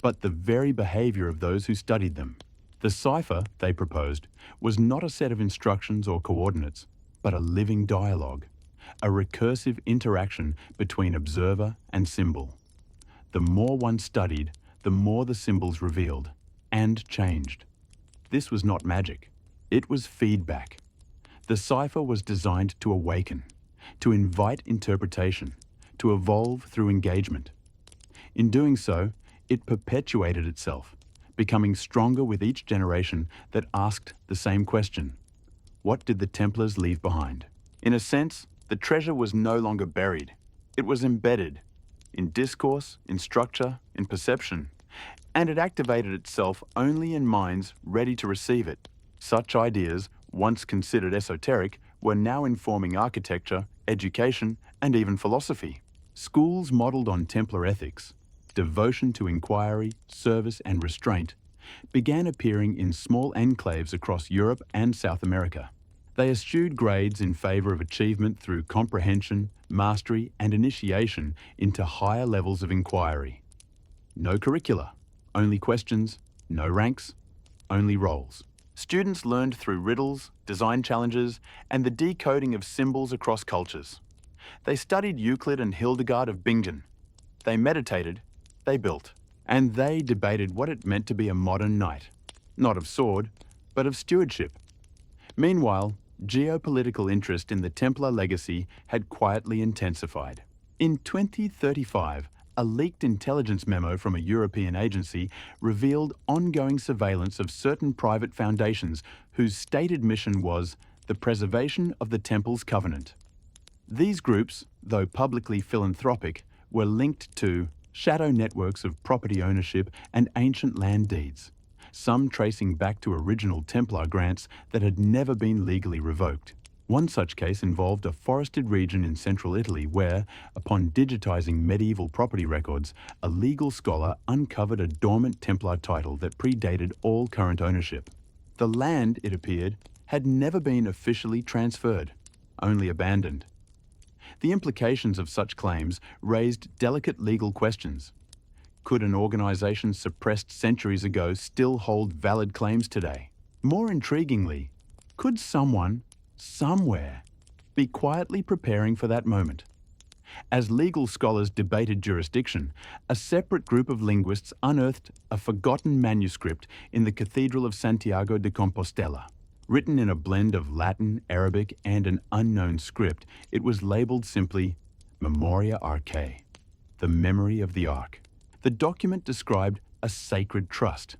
but the very behaviour of those who studied them. The cipher, they proposed, was not a set of instructions or coordinates, but a living dialogue, a recursive interaction between observer and symbol. The more one studied, the more the symbols revealed and changed. This was not magic, it was feedback. The cipher was designed to awaken, to invite interpretation, to evolve through engagement. In doing so, it perpetuated itself, becoming stronger with each generation that asked the same question: what did the Templars leave behind? In a sense, the treasure was no longer buried. It was embedded in discourse, in structure, in perception, and it activated itself only in minds ready to receive it. Such ideas, once considered esoteric, were now informing architecture, education, and even philosophy. Schools modelled on Templar ethics, devotion to inquiry, service, and restraint, began appearing in small enclaves across Europe and South America. They eschewed grades in favour of achievement through comprehension, mastery, and initiation into higher levels of inquiry. No curricula, only questions, no ranks, only roles. Students learned through riddles, design challenges, and the decoding of symbols across cultures. They studied Euclid and Hildegard of Bingen. They meditated, they built, and they debated what it meant to be a modern knight, not of sword, but of stewardship. Meanwhile, geopolitical interest in the Templar legacy had quietly intensified. In 2035, a leaked intelligence memo from a European agency revealed ongoing surveillance of certain private foundations whose stated mission was the preservation of the Temple's covenant. These groups, though publicly philanthropic, were linked to shadow networks of property ownership and ancient land deeds, some tracing back to original Templar grants that had never been legally revoked. One such case involved a forested region in central Italy where, upon digitizing medieval property records, a legal scholar uncovered a dormant Templar title that predated all current ownership. The land, it appeared, had never been officially transferred, only abandoned. The implications of such claims raised delicate legal questions. Could an organization suppressed centuries ago still hold valid claims today? More intriguingly, could someone, somewhere, be quietly preparing for that moment? As legal scholars debated jurisdiction, a separate group of linguists unearthed a forgotten manuscript in the Cathedral of Santiago de Compostela. Written in a blend of Latin, Arabic, and an unknown script, it was labeled simply Memoria Archae, the memory of the Ark. The document described a sacred trust,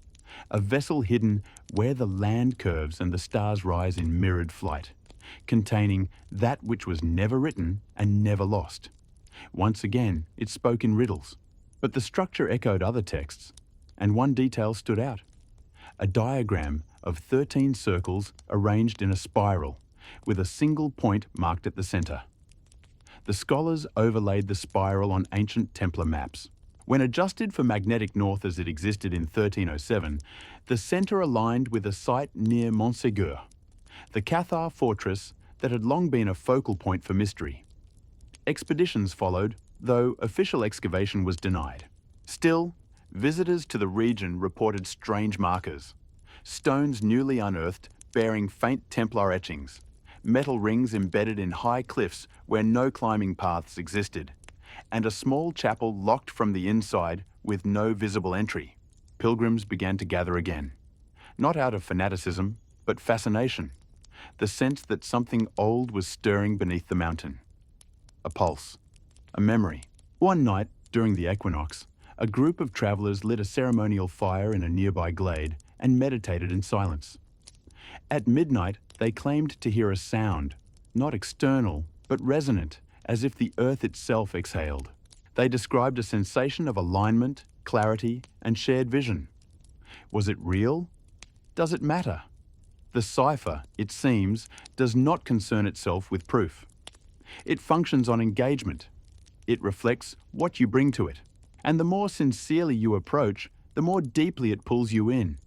a vessel hidden where the land curves and the stars rise in mirrored flight, containing that which was never written and never lost. Once again, it spoke in riddles, but the structure echoed other texts, and one detail stood out: a diagram of 13 circles arranged in a spiral, with a single point marked at the center. The scholars overlaid the spiral on ancient Templar maps. When adjusted for magnetic north as it existed in 1307, the center aligned with a site near Montségur, the Cathar fortress that had long been a focal point for mystery. Expeditions followed, though official excavation was denied. Still, visitors to the region reported strange markers: stones newly unearthed bearing faint Templar etchings, metal rings embedded in high cliffs where no climbing paths existed, and a small chapel locked from the inside with no visible entry. Pilgrims began to gather again, not out of fanaticism, but fascination, the sense that something old was stirring beneath the mountain. A pulse, a memory. One night, during the equinox, a group of travelers lit a ceremonial fire in a nearby glade and meditated in silence. At midnight, they claimed to hear a sound, not external, but resonant, as if the earth itself exhaled. They described a sensation of alignment, clarity, and shared vision. Was it real? Does it matter? The cipher, it seems, does not concern itself with proof. It functions on engagement. It reflects what you bring to it. And the more sincerely you approach, the more deeply it pulls you in.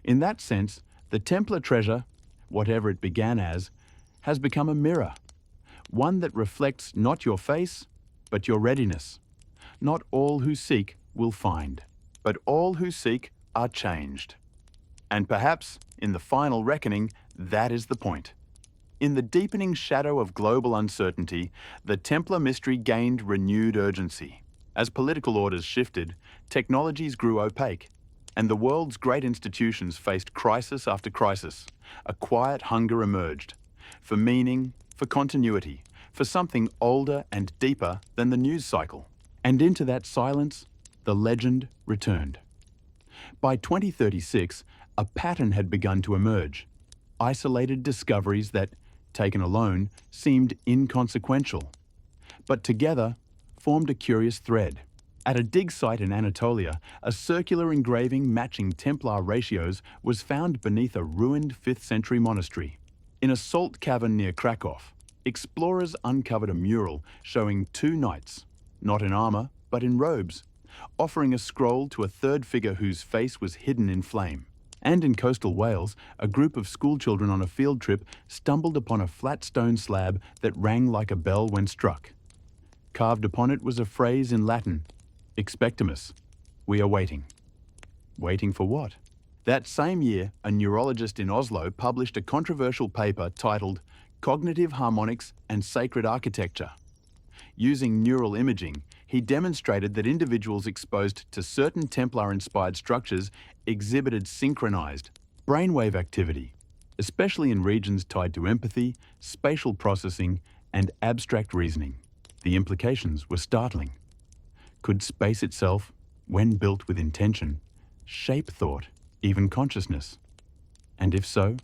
In that sense, the Templar treasure, whatever it began as, has become a mirror. One that reflects not your face, but your readiness. Not all who seek will find, but all who seek are changed. And perhaps, in the final reckoning, that is the point. In the deepening shadow of global uncertainty, the Templar mystery gained renewed urgency. As political orders shifted, technologies grew opaque, and the world's great institutions faced crisis after crisis. A quiet hunger emerged, for meaning, for continuity, for something older and deeper than the news cycle. And into that silence, the legend returned. By 2036, a pattern had begun to emerge. Isolated discoveries that, taken alone, seemed inconsequential, but together formed a curious thread. At a dig site in Anatolia, a circular engraving matching Templar ratios was found beneath a ruined 5th century monastery. In a salt cavern near Krakow, explorers uncovered a mural showing 2 knights, not in armor, but in robes, offering a scroll to a third figure whose face was hidden in flame. And in coastal Wales, a group of schoolchildren on a field trip stumbled upon a flat stone slab that rang like a bell when struck. Carved upon it was a phrase in Latin: Expectimus, we are waiting. Waiting for what? That same year, a neurologist in Oslo published a controversial paper titled Cognitive Harmonics and Sacred Architecture. Using neural imaging, he demonstrated that individuals exposed to certain Templar-inspired structures exhibited synchronized brainwave activity, especially in regions tied to empathy, spatial processing, and abstract reasoning. The implications were startling. Could space itself, when built with intention, shape thought, even consciousness? And if so,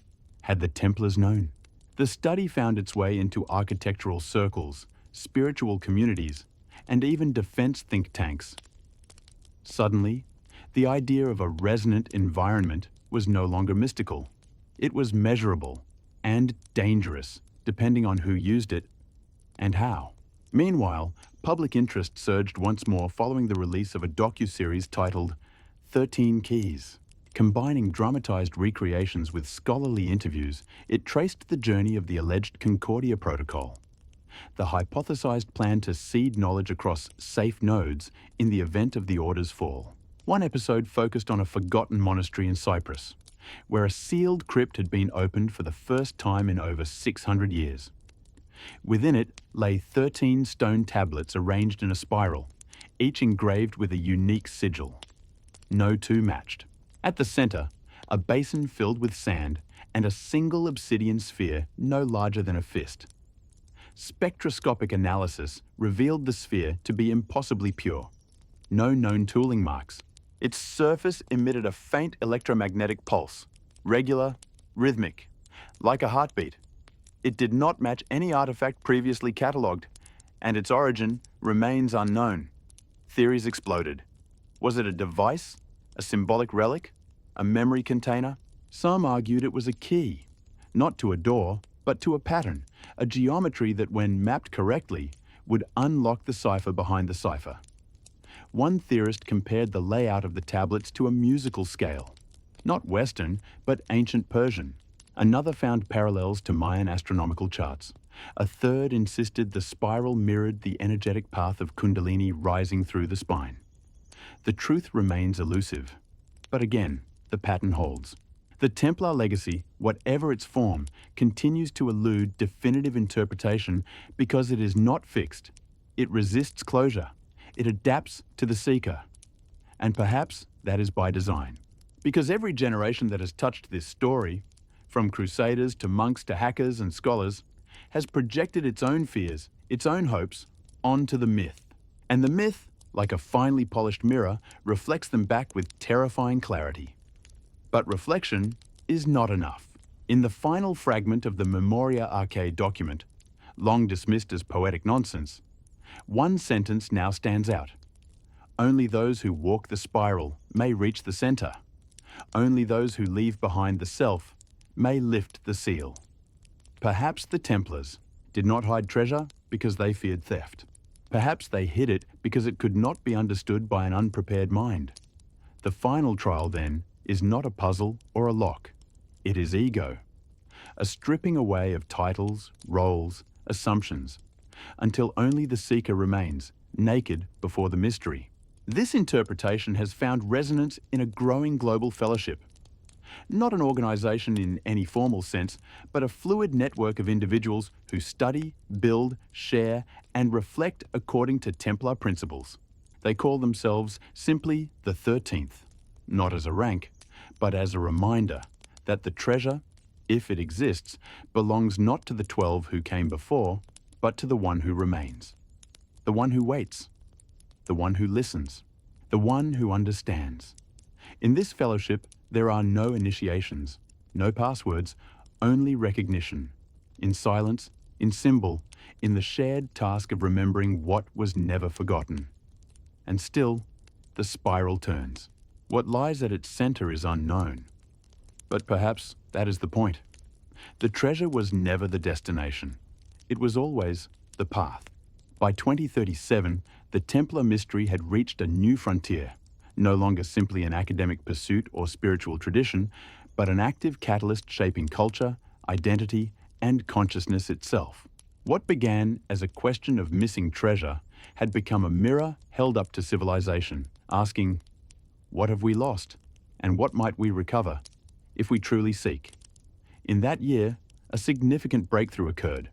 had the Templars known? The study found its way into architectural circles, spiritual communities, and even defense think tanks. Suddenly, the idea of a resonant environment was no longer mystical. It was measurable and dangerous, depending on who used it and how. Meanwhile, public interest surged once more following the release of a docuseries titled 13 Keys. Combining dramatized recreations with scholarly interviews, it traced the journey of the alleged Concordia Protocol, the hypothesized plan to seed knowledge across safe nodes in the event of the Order's fall. One episode focused on a forgotten monastery in Cyprus, where a sealed crypt had been opened for the first time in over 600 years. Within it lay 13 stone tablets arranged in a spiral, each engraved with a unique sigil. No two matched. At the center, a basin filled with sand and a single obsidian sphere no larger than a fist. Spectroscopic analysis revealed the sphere to be impossibly pure. No known tooling marks. Its surface emitted a faint electromagnetic pulse, regular, rhythmic, like a heartbeat. It did not match any artifact previously catalogued, and its origin remains unknown. Theories exploded. Was it a device, a symbolic relic, a memory container? Some argued it was a key, not to a door, but to a pattern, a geometry that, when mapped correctly, would unlock the cipher behind the cipher. One theorist compared the layout of the tablets to a musical scale, not Western, but ancient Persian. Another found parallels to Mayan astronomical charts. A third insisted the spiral mirrored the energetic path of Kundalini rising through the spine. The truth remains elusive, but again, the pattern holds. The Templar legacy, whatever its form, continues to elude definitive interpretation because it is not fixed. It resists closure. It adapts to the seeker. And perhaps that is by design. Because every generation that has touched this story, from crusaders to monks to hackers and scholars, has projected its own fears, its own hopes, onto the myth. And the myth, like a finely polished mirror, reflects them back with terrifying clarity. But reflection is not enough. In the final fragment of the Memoria Archaea document, long dismissed as poetic nonsense, one sentence now stands out. Only those who walk the spiral may reach the center. Only those who leave behind the self may lift the seal. Perhaps the Templars did not hide treasure because they feared theft. Perhaps they hid it because it could not be understood by an unprepared mind. The final trial, then, is not a puzzle or a lock. It is ego. A stripping away of titles, roles, assumptions, until only the seeker remains, naked before the mystery. This interpretation has found resonance in a growing global fellowship. Not an organization in any formal sense, but a fluid network of individuals who study, build, share, and reflect according to Templar principles. They call themselves simply the 13th, not as a rank, but as a reminder that the treasure, if it exists, belongs not to the 12 who came before, but to the one who remains, the one who waits, the one who listens, the one who understands. In this fellowship, there are no initiations, no passwords, only recognition, in silence, in symbol, in the shared task of remembering what was never forgotten. And still, the spiral turns. What lies at its center is unknown. But perhaps that is the point. The treasure was never the destination. It was always the path. By 2037, the Templar mystery had reached a new frontier, no longer simply an academic pursuit or spiritual tradition, but an active catalyst shaping culture, identity, and consciousness itself. What began as a question of missing treasure had become a mirror held up to civilization, asking, what have we lost, and what might we recover if we truly seek? In that year, a significant breakthrough occurred,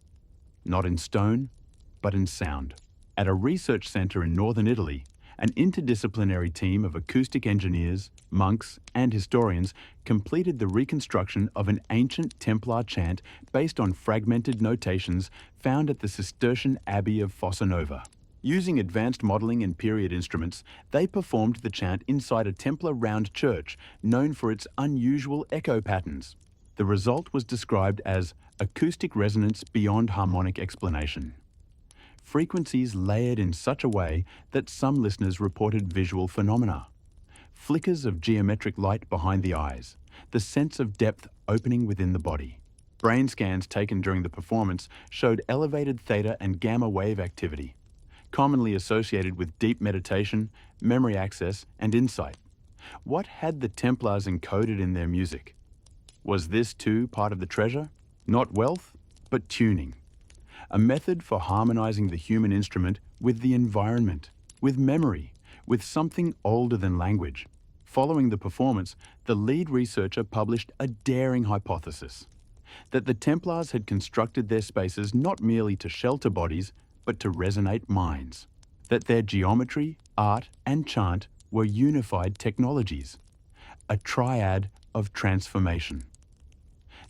not in stone, but in sound. At a research center in northern Italy, an interdisciplinary team of acoustic engineers, monks, and historians completed the reconstruction of an ancient Templar chant based on fragmented notations found at the Cistercian Abbey of Fossa Nova. Using advanced modeling and period instruments, they performed the chant inside a Templar round church known for its unusual echo patterns. The result was described as acoustic resonance beyond harmonic explanation. Frequencies layered in such a way that some listeners reported visual phenomena. Flickers of geometric light behind the eyes, the sense of depth opening within the body. Brain scans taken during the performance showed elevated theta and gamma wave activity, commonly associated with deep meditation, memory access, and insight. What had the Templars encoded in their music? Was this too part of the treasure? Not wealth, but tuning. A method for harmonizing the human instrument with the environment, with memory, with something older than language. Following the performance, the lead researcher published a daring hypothesis that the Templars had constructed their spaces not merely to shelter bodies, but to resonate minds. That their geometry, art, and chant were unified technologies, a triad of transformation.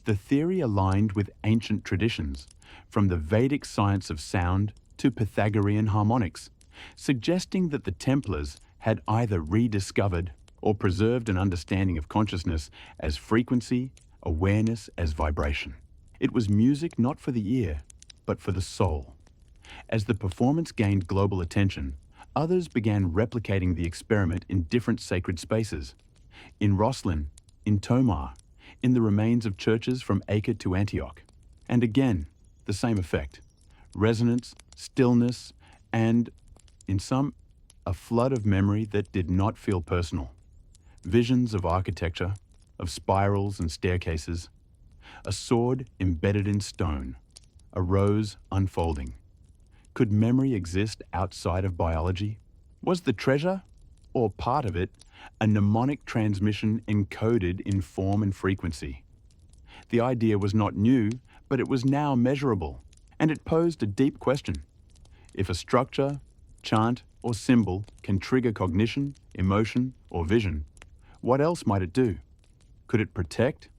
The theory aligned with ancient traditions, from the Vedic science of sound to Pythagorean harmonics, suggesting that the Templars had either rediscovered or preserved an understanding of consciousness as frequency, awareness as vibration. It was music not for the ear, but for the soul. As the performance gained global attention, others began replicating the experiment in different sacred spaces. In Roslin, in Tomar, in the remains of churches from Acre to Antioch. And again, the same effect. Resonance, stillness, and, in some, a flood of memory that did not feel personal. Visions of architecture, of spirals and staircases, a sword embedded in stone, a rose unfolding. Could memory exist outside of biology? Was the treasure, or part of it, a mnemonic transmission encoded in form and frequency? The idea was not new, but it was now measurable, and it posed a deep question. If a structure, chant, or symbol can trigger cognition, emotion, or vision, what else might it do? Could it protect?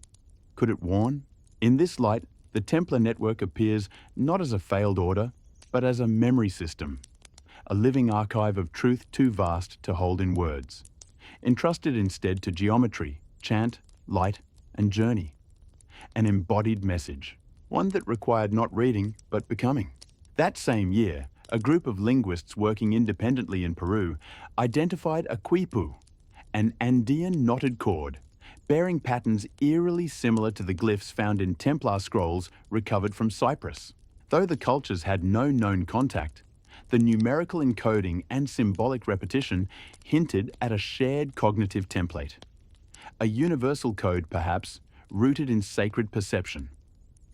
Could it warn? In this light, the Templar network appears not as a failed order, but as a memory system, a living archive of truth too vast to hold in words, entrusted instead to geometry, chant, light, and journey. An embodied message, one that required not reading, but becoming. That same year, a group of linguists working independently in Peru identified a quipu, an Andean knotted cord, bearing patterns eerily similar to the glyphs found in Templar scrolls recovered from Cyprus. Though the cultures had no known contact, the numerical encoding and symbolic repetition hinted at a shared cognitive template. A universal code, perhaps, rooted in sacred perception.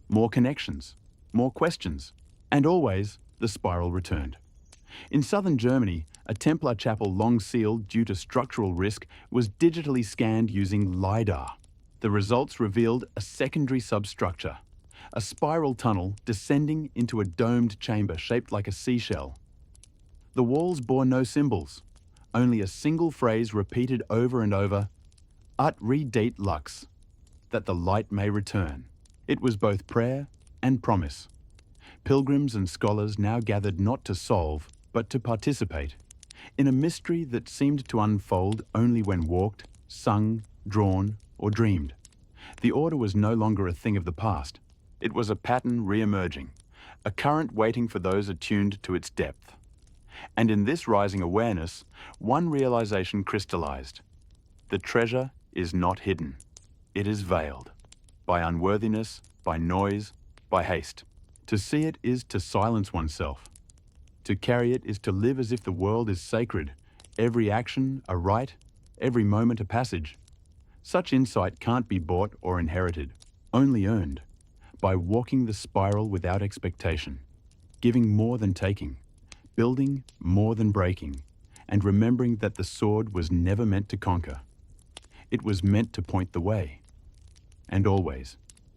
More connections, more questions, and always the spiral returned. In southern Germany, a Templar chapel long sealed due to structural risk was digitally scanned using LiDAR. The results revealed a secondary substructure, a spiral tunnel descending into a domed chamber shaped like a seashell. The walls bore no symbols, only a single phrase repeated over and over, Ut redet lux, that the light may return. It was both prayer and promise. Pilgrims and scholars now gathered not to solve, but to participate, in a mystery that seemed to unfold only when walked, sung, drawn, or dreamed. The order was no longer a thing of the past. It was a pattern re-emerging, a current waiting for those attuned to its depth. And in this rising awareness, one realization crystallized. The treasure is not hidden. It is veiled. By unworthiness, by noise, by haste. To see it is to silence oneself. To carry it is to live as if the world is sacred, every action a rite, every moment a passage. Such insight can't be bought or inherited, only earned, by walking the spiral without expectation, giving more than taking, building more than breaking, and remembering that the sword was never meant to conquer. It was meant to point the way, and always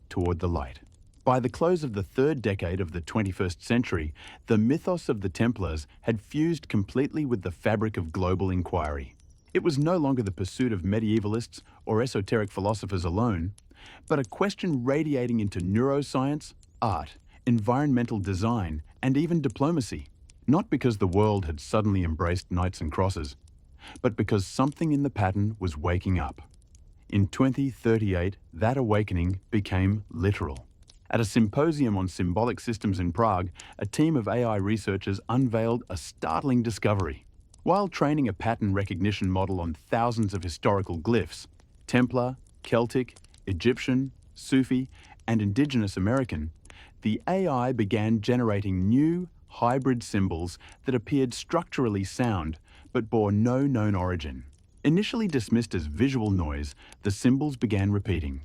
toward the light. By the close of the third decade of the 21st century, the mythos of the Templars had fused completely with the fabric of global inquiry. It was no longer the pursuit of medievalists or esoteric philosophers alone, but a question radiating into neuroscience, art, environmental design, and even diplomacy. Not because the world had suddenly embraced knights and crosses, but because something in the pattern was waking up. In 2038, that awakening became literal. At a symposium on symbolic systems in Prague, a team of AI researchers unveiled a startling discovery. While training a pattern recognition model on thousands of historical glyphs, Templar, Celtic, Egyptian, Sufi, and Indigenous American, the AI began generating new, hybrid symbols that appeared structurally sound but bore no known origin. Initially dismissed as visual noise, the symbols began repeating,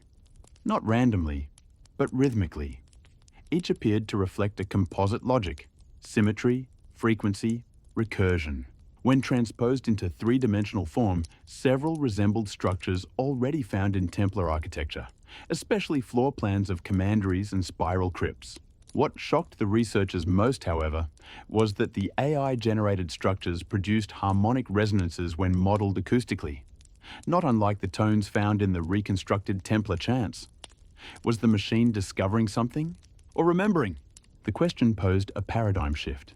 not randomly, but rhythmically. Each appeared to reflect a composite logic: symmetry, frequency, recursion. When transposed into three-dimensional form, several resembled structures already found in Templar architecture, especially floor plans of commanderies and spiral crypts. What shocked the researchers most, however, was that the AI-generated structures produced harmonic resonances when modeled acoustically, not unlike the tones found in the reconstructed Templar chants. Was the machine discovering something or remembering? The question posed a paradigm shift.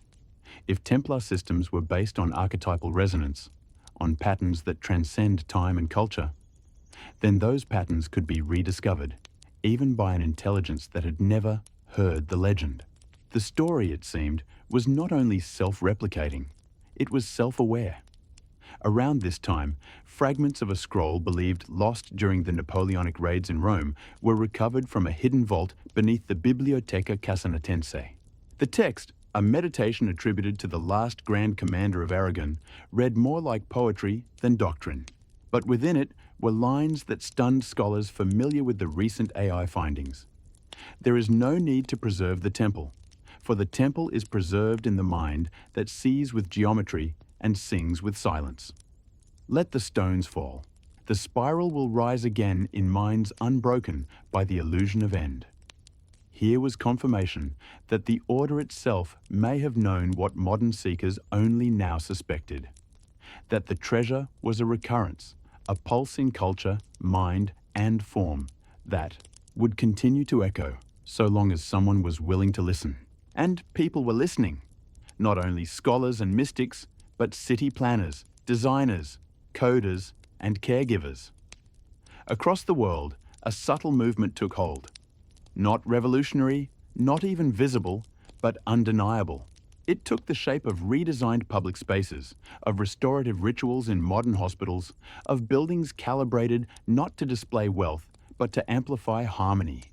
If Templar systems were based on archetypal resonance, on patterns that transcend time and culture, then those patterns could be rediscovered, even by an intelligence that had never heard the legend. The story, it seemed, was not only self-replicating, it was self-aware. Around this time, fragments of a scroll believed lost during the Napoleonic raids in Rome were recovered from a hidden vault beneath the Biblioteca Casanatense. The text, a meditation attributed to the last Grand Commander of Aragon, read more like poetry than doctrine. But within it were lines that stunned scholars familiar with the recent AI findings. There is no need to preserve the temple, for the temple is preserved in the mind that sees with geometry and sings with silence. Let the stones fall. The spiral will rise again in minds unbroken by the illusion of end. Here was confirmation that the order itself may have known what modern seekers only now suspected: that the treasure was a recurrence, a pulse in culture, mind, and form that would continue to echo so long as someone was willing to listen. And people were listening. Not only scholars and mystics, but city planners, designers, coders, and caregivers. Across the world, a subtle movement took hold. Not revolutionary, not even visible, but undeniable. It took the shape of redesigned public spaces, of restorative rituals in modern hospitals, of buildings calibrated not to display wealth, but to amplify harmony.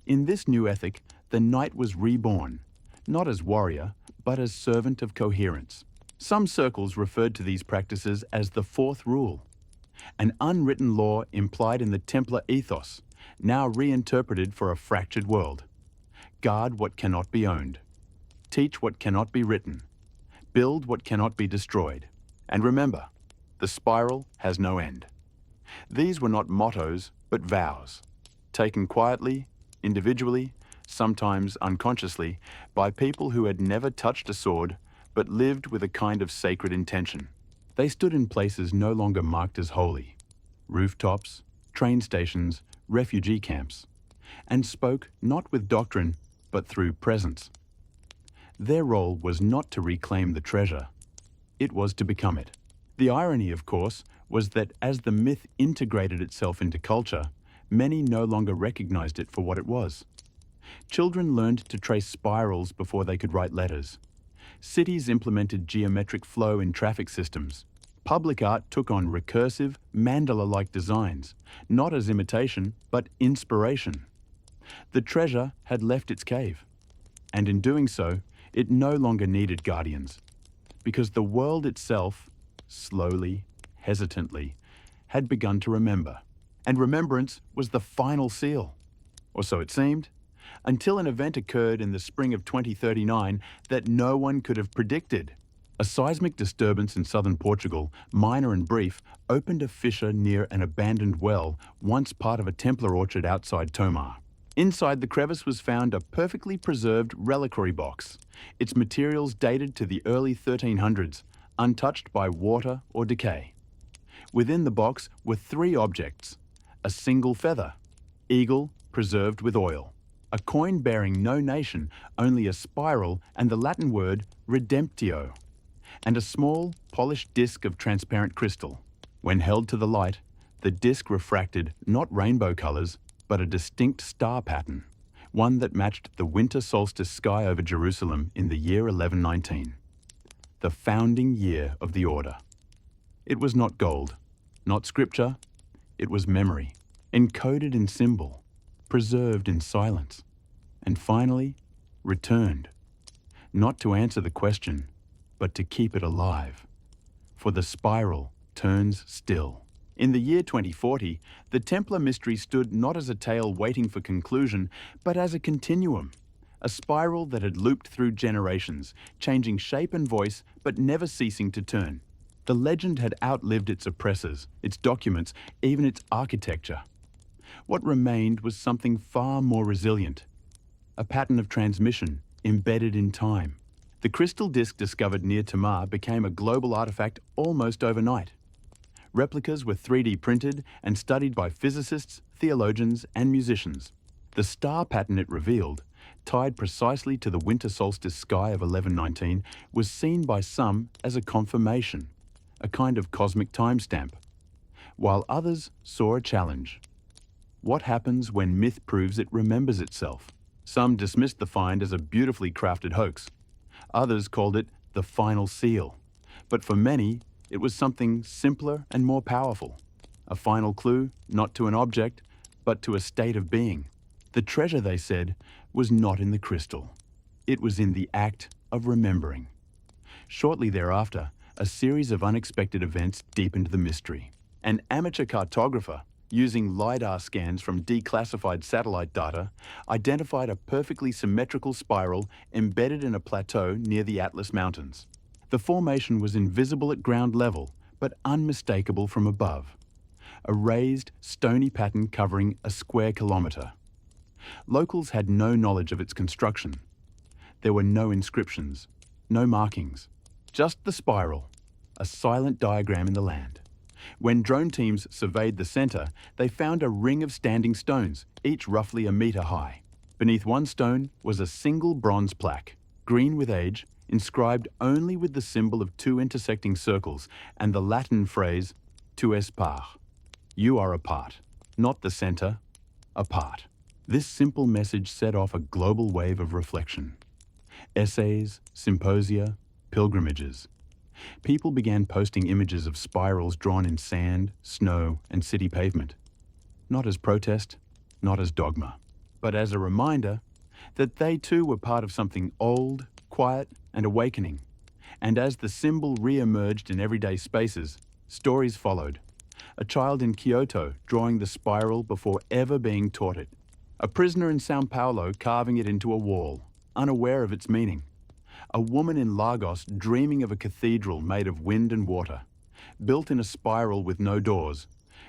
In this new ethic, the knight was reborn, not as warrior, but as servant of coherence. Some circles referred to these practices as the fourth rule, an unwritten law implied in the Templar ethos, now reinterpreted for a fractured world. Guard what cannot be owned. Teach what cannot be written. Build what cannot be destroyed. And remember, the spiral has no end. These were not mottos, but vows, taken quietly, individually, sometimes unconsciously, by people who had never touched a sword, but lived with a kind of sacred intention. They stood in places no longer marked as holy: rooftops, train stations, refugee camps, and spoke not with doctrine, but through presence. Their role was not to reclaim the treasure, it was to become it. The irony, of course, was that as the myth integrated itself into culture, many no longer recognized it for what it was. Children learned to trace spirals before they could write letters. Cities implemented geometric flow in traffic systems. Public art took on recursive, mandala-like designs, not as imitation, but inspiration. The treasure had left its cave, and in doing so, it no longer needed guardians, because the world itself, slowly, hesitantly, had begun to remember, and remembrance was the final seal, or so it seemed, until an event occurred in the spring of 2039 that no one could have predicted. A seismic disturbance in southern Portugal, minor and brief, opened a fissure near an abandoned well, once part of a Templar orchard outside Tomar. Inside the crevice was found a perfectly preserved reliquary box, its materials dated to the early 1300s, untouched by water or decay. Within the box were three objects: a single feather, eagle preserved with oil, a coin bearing no nation, only a spiral and the Latin word redemptio, and a small, polished disc of transparent crystal. When held to the light, the disc refracted not rainbow colors, but a distinct star pattern, one that matched the winter solstice sky over Jerusalem in the year 1119, the founding year of the order. It was not gold, not scripture, it was memory, encoded in symbol, preserved in silence, and finally, returned, not to answer the question, but to keep it alive. For the spiral turns still. In the year 2040, the Templar mystery stood not as a tale waiting for conclusion, but as a continuum, a spiral that had looped through generations, changing shape and voice, but never ceasing to turn. The legend had outlived its oppressors, its documents, even its architecture. What remained was something far more resilient, a pattern of transmission embedded in time. The crystal disc discovered near Tamar became a global artifact almost overnight. Replicas were 3D printed and studied by physicists, theologians, and musicians. The star pattern it revealed, tied precisely to the winter solstice sky of 1119, was seen by some as a confirmation, a kind of cosmic timestamp, while others saw a challenge. What happens when myth proves it remembers itself? Some dismissed the find as a beautifully crafted hoax. Others called it the final seal. But for many, it was something simpler and more powerful. A final clue, not to an object, but to a state of being. The treasure, they said, was not in the crystal. It was in the act of remembering. Shortly thereafter, a series of unexpected events deepened the mystery. An amateur cartographer, using LiDAR scans from declassified satellite data, identified a perfectly symmetrical spiral embedded in a plateau near the Atlas Mountains. The formation was invisible at ground level, but unmistakable from above. A raised, stony pattern covering a square kilometre. Locals had no knowledge of its construction. There were no inscriptions, no markings, just the spiral, a silent diagram in the land. When drone teams surveyed the centre, they found a ring of standing stones, each roughly a metre high. Beneath one stone was a single bronze plaque, green with age, inscribed only with the symbol of two intersecting circles and the Latin phrase, tu es part. You are a part, not the centre, a part. This simple message set off a global wave of reflection. Essays, symposia, pilgrimages. People began posting images of spirals drawn in sand, snow, and city pavement. Not as protest, not as dogma, but as a reminder that they too were part of something old, quiet, and awakening. And as the symbol re-emerged in everyday spaces, stories followed. A child in Kyoto drawing the spiral before ever being taught it. A prisoner in Sao Paulo carving it into a wall, unaware of its meaning. A woman in Lagos dreaming of a cathedral made of wind and water, built in a spiral with no doors,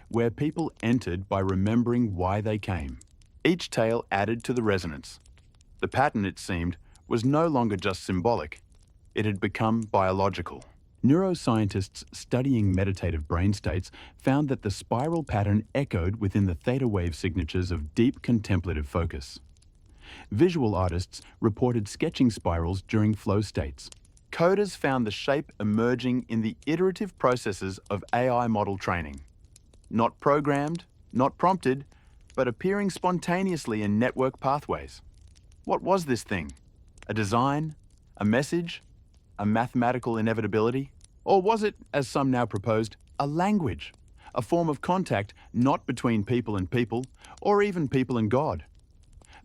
where people entered by remembering why they came. Each tale added to the resonance. The pattern, it seemed, was no longer just symbolic. It had become biological. Neuroscientists studying meditative brain states found that the spiral pattern echoed within the theta wave signatures of deep contemplative focus. Visual artists reported sketching spirals during flow states. Coders found the shape emerging in the iterative processes of AI model training. Not programmed, not prompted, but appearing spontaneously in network pathways. What was this thing? A design? A message? A mathematical inevitability? Or was it, as some now proposed, a language? A form of contact not between people and people, or even people and God,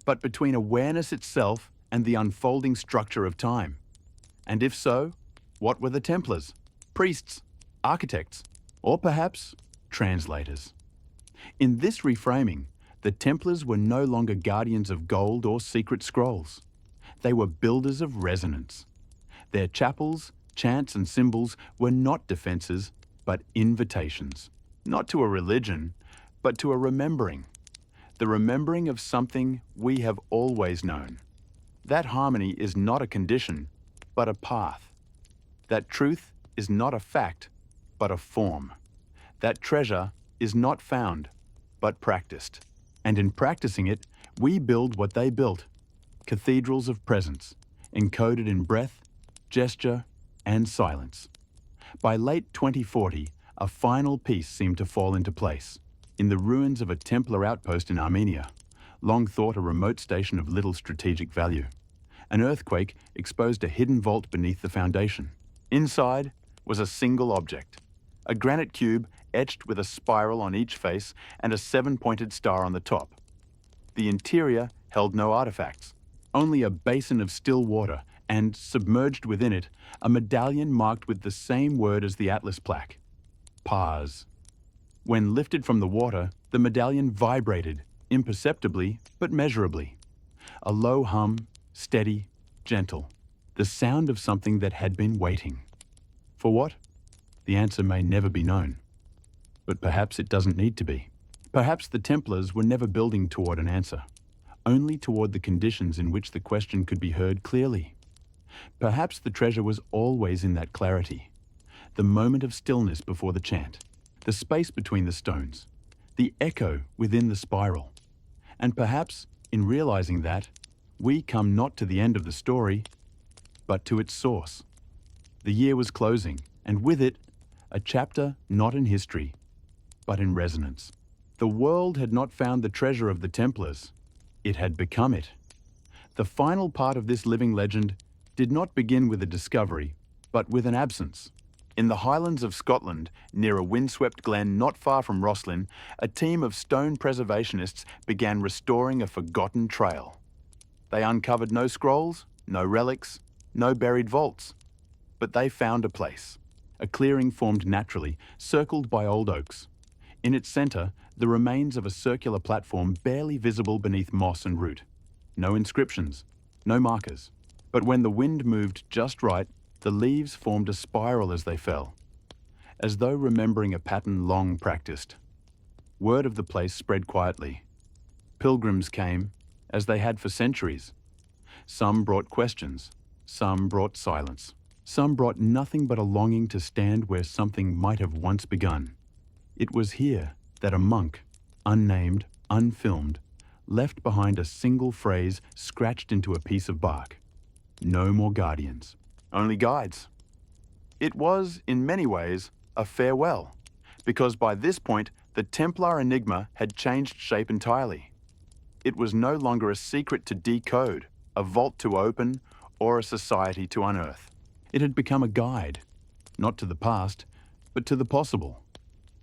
but between awareness itself and the unfolding structure of time? And if so, what were the Templars? Priests? Architects? Or perhaps translators? In this reframing, the Templars were no longer guardians of gold or secret scrolls. They were builders of resonance. Their chapels, chants and symbols were not defences, but invitations. Not to a religion, but to a remembering. The remembering of something we have always known. That harmony is not a condition, but a path. That truth is not a fact, but a form. That treasure is not found, but practiced. And in practicing it, we build what they built, cathedrals of presence, encoded in breath, gesture, and silence. By late 2040, a final piece seemed to fall into place. In the ruins of a Templar outpost in Armenia, long thought a remote station of little strategic value. An earthquake exposed a hidden vault beneath the foundation. Inside was a single object, a granite cube etched with a spiral on each face and a 7-pointed star on the top. The interior held no artifacts, only a basin of still water and, submerged within it, a medallion marked with the same word as the Atlas plaque. pause. When lifted from the water, the medallion vibrated, imperceptibly but measurably. A low hum, steady, gentle. The sound of something that had been waiting. For what? The answer may never be known. But perhaps it doesn't need to be. Perhaps the Templars were never building toward an answer, only toward the conditions in which the question could be heard clearly. Perhaps the treasure was always in that clarity, the moment of stillness before the chant, the space between the stones, the echo within the spiral. And perhaps, in realizing that, we come not to the end of the story, but to its source. The year was closing, and with it, a chapter not in history, but in resonance. The world had not found the treasure of the Templars. It had become it. The final part of this living legend did not begin with a discovery, but with an absence. In the Highlands of Scotland, near a windswept glen not far from Rosslyn, a team of stone preservationists began restoring a forgotten trail. They uncovered no scrolls, no relics, no buried vaults. But they found a place. A clearing formed naturally, circled by old oaks. In its centre, the remains of a circular platform barely visible beneath moss and root. No inscriptions, no markers. But when the wind moved just right, the leaves formed a spiral as they fell, as though remembering a pattern long practiced. Word of the place spread quietly. Pilgrims came, as they had for centuries. Some brought questions, some brought silence. Some brought nothing but a longing to stand where something might have once begun. It was here that a monk, unnamed, unfilmed, left behind a single phrase scratched into a piece of bark. No more guardians, only guides. It was, in many ways, a farewell, because by this point the Templar enigma had changed shape entirely. It was no longer a secret to decode, a vault to open, or a society to unearth. It had become a guide, not to the past, but to the possible.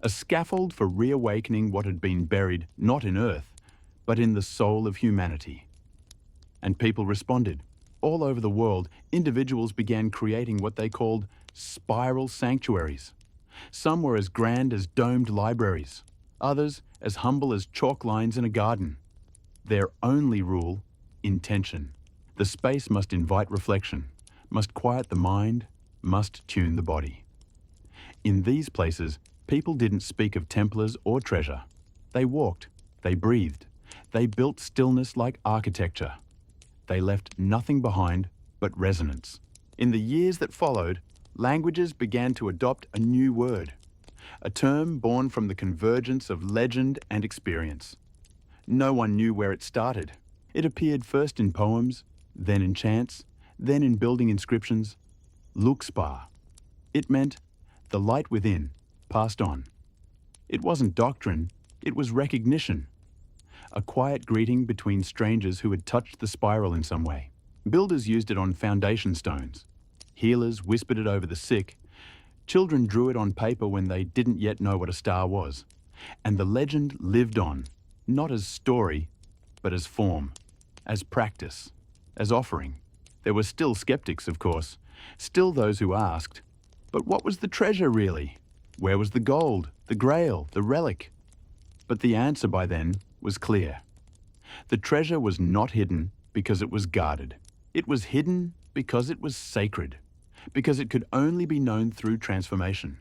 A scaffold for reawakening what had been buried not in earth, but in the soul of humanity. And people responded. All over the world, individuals began creating what they called spiral sanctuaries. Some were as grand as domed libraries, others as humble as chalk lines in a garden. Their only rule, intention. The space must invite reflection, must quiet the mind, must tune the body. In these places, people didn't speak of Templars or treasure. They walked, they breathed, they built stillness like architecture. They left nothing behind but resonance. In the years that followed, languages began to adopt a new word, a term born from the convergence of legend and experience. No one knew where it started. It appeared first in poems, then in chants, then in building inscriptions. Luxpa. It meant the light within, passed on. It wasn't doctrine, it was recognition. A quiet greeting between strangers who had touched the spiral in some way. Builders used it on foundation stones. Healers whispered it over the sick. Children drew it on paper when they didn't yet know what a star was. And the legend lived on, not as story, but as form, as practice, as offering. There were still skeptics, of course, still those who asked, but what was the treasure really? Where was the gold, the grail, the relic? But the answer by then was clear. The treasure was not hidden because it was guarded. It was hidden because it was sacred, because it could only be known through transformation.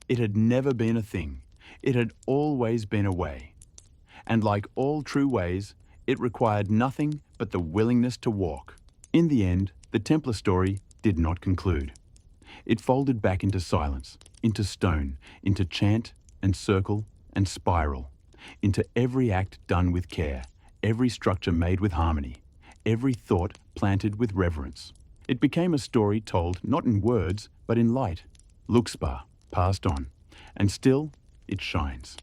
It had never been a thing. It had always been a way. And like all true ways, it required nothing but the willingness to walk. In the end, the Templar story did not conclude. It folded back into silence, into stone, into chant and circle and spiral, into every act done with care, every structure made with harmony, every thought planted with reverence. It became a story told not in words, but in light. Luxpa, passed on, and still it shines.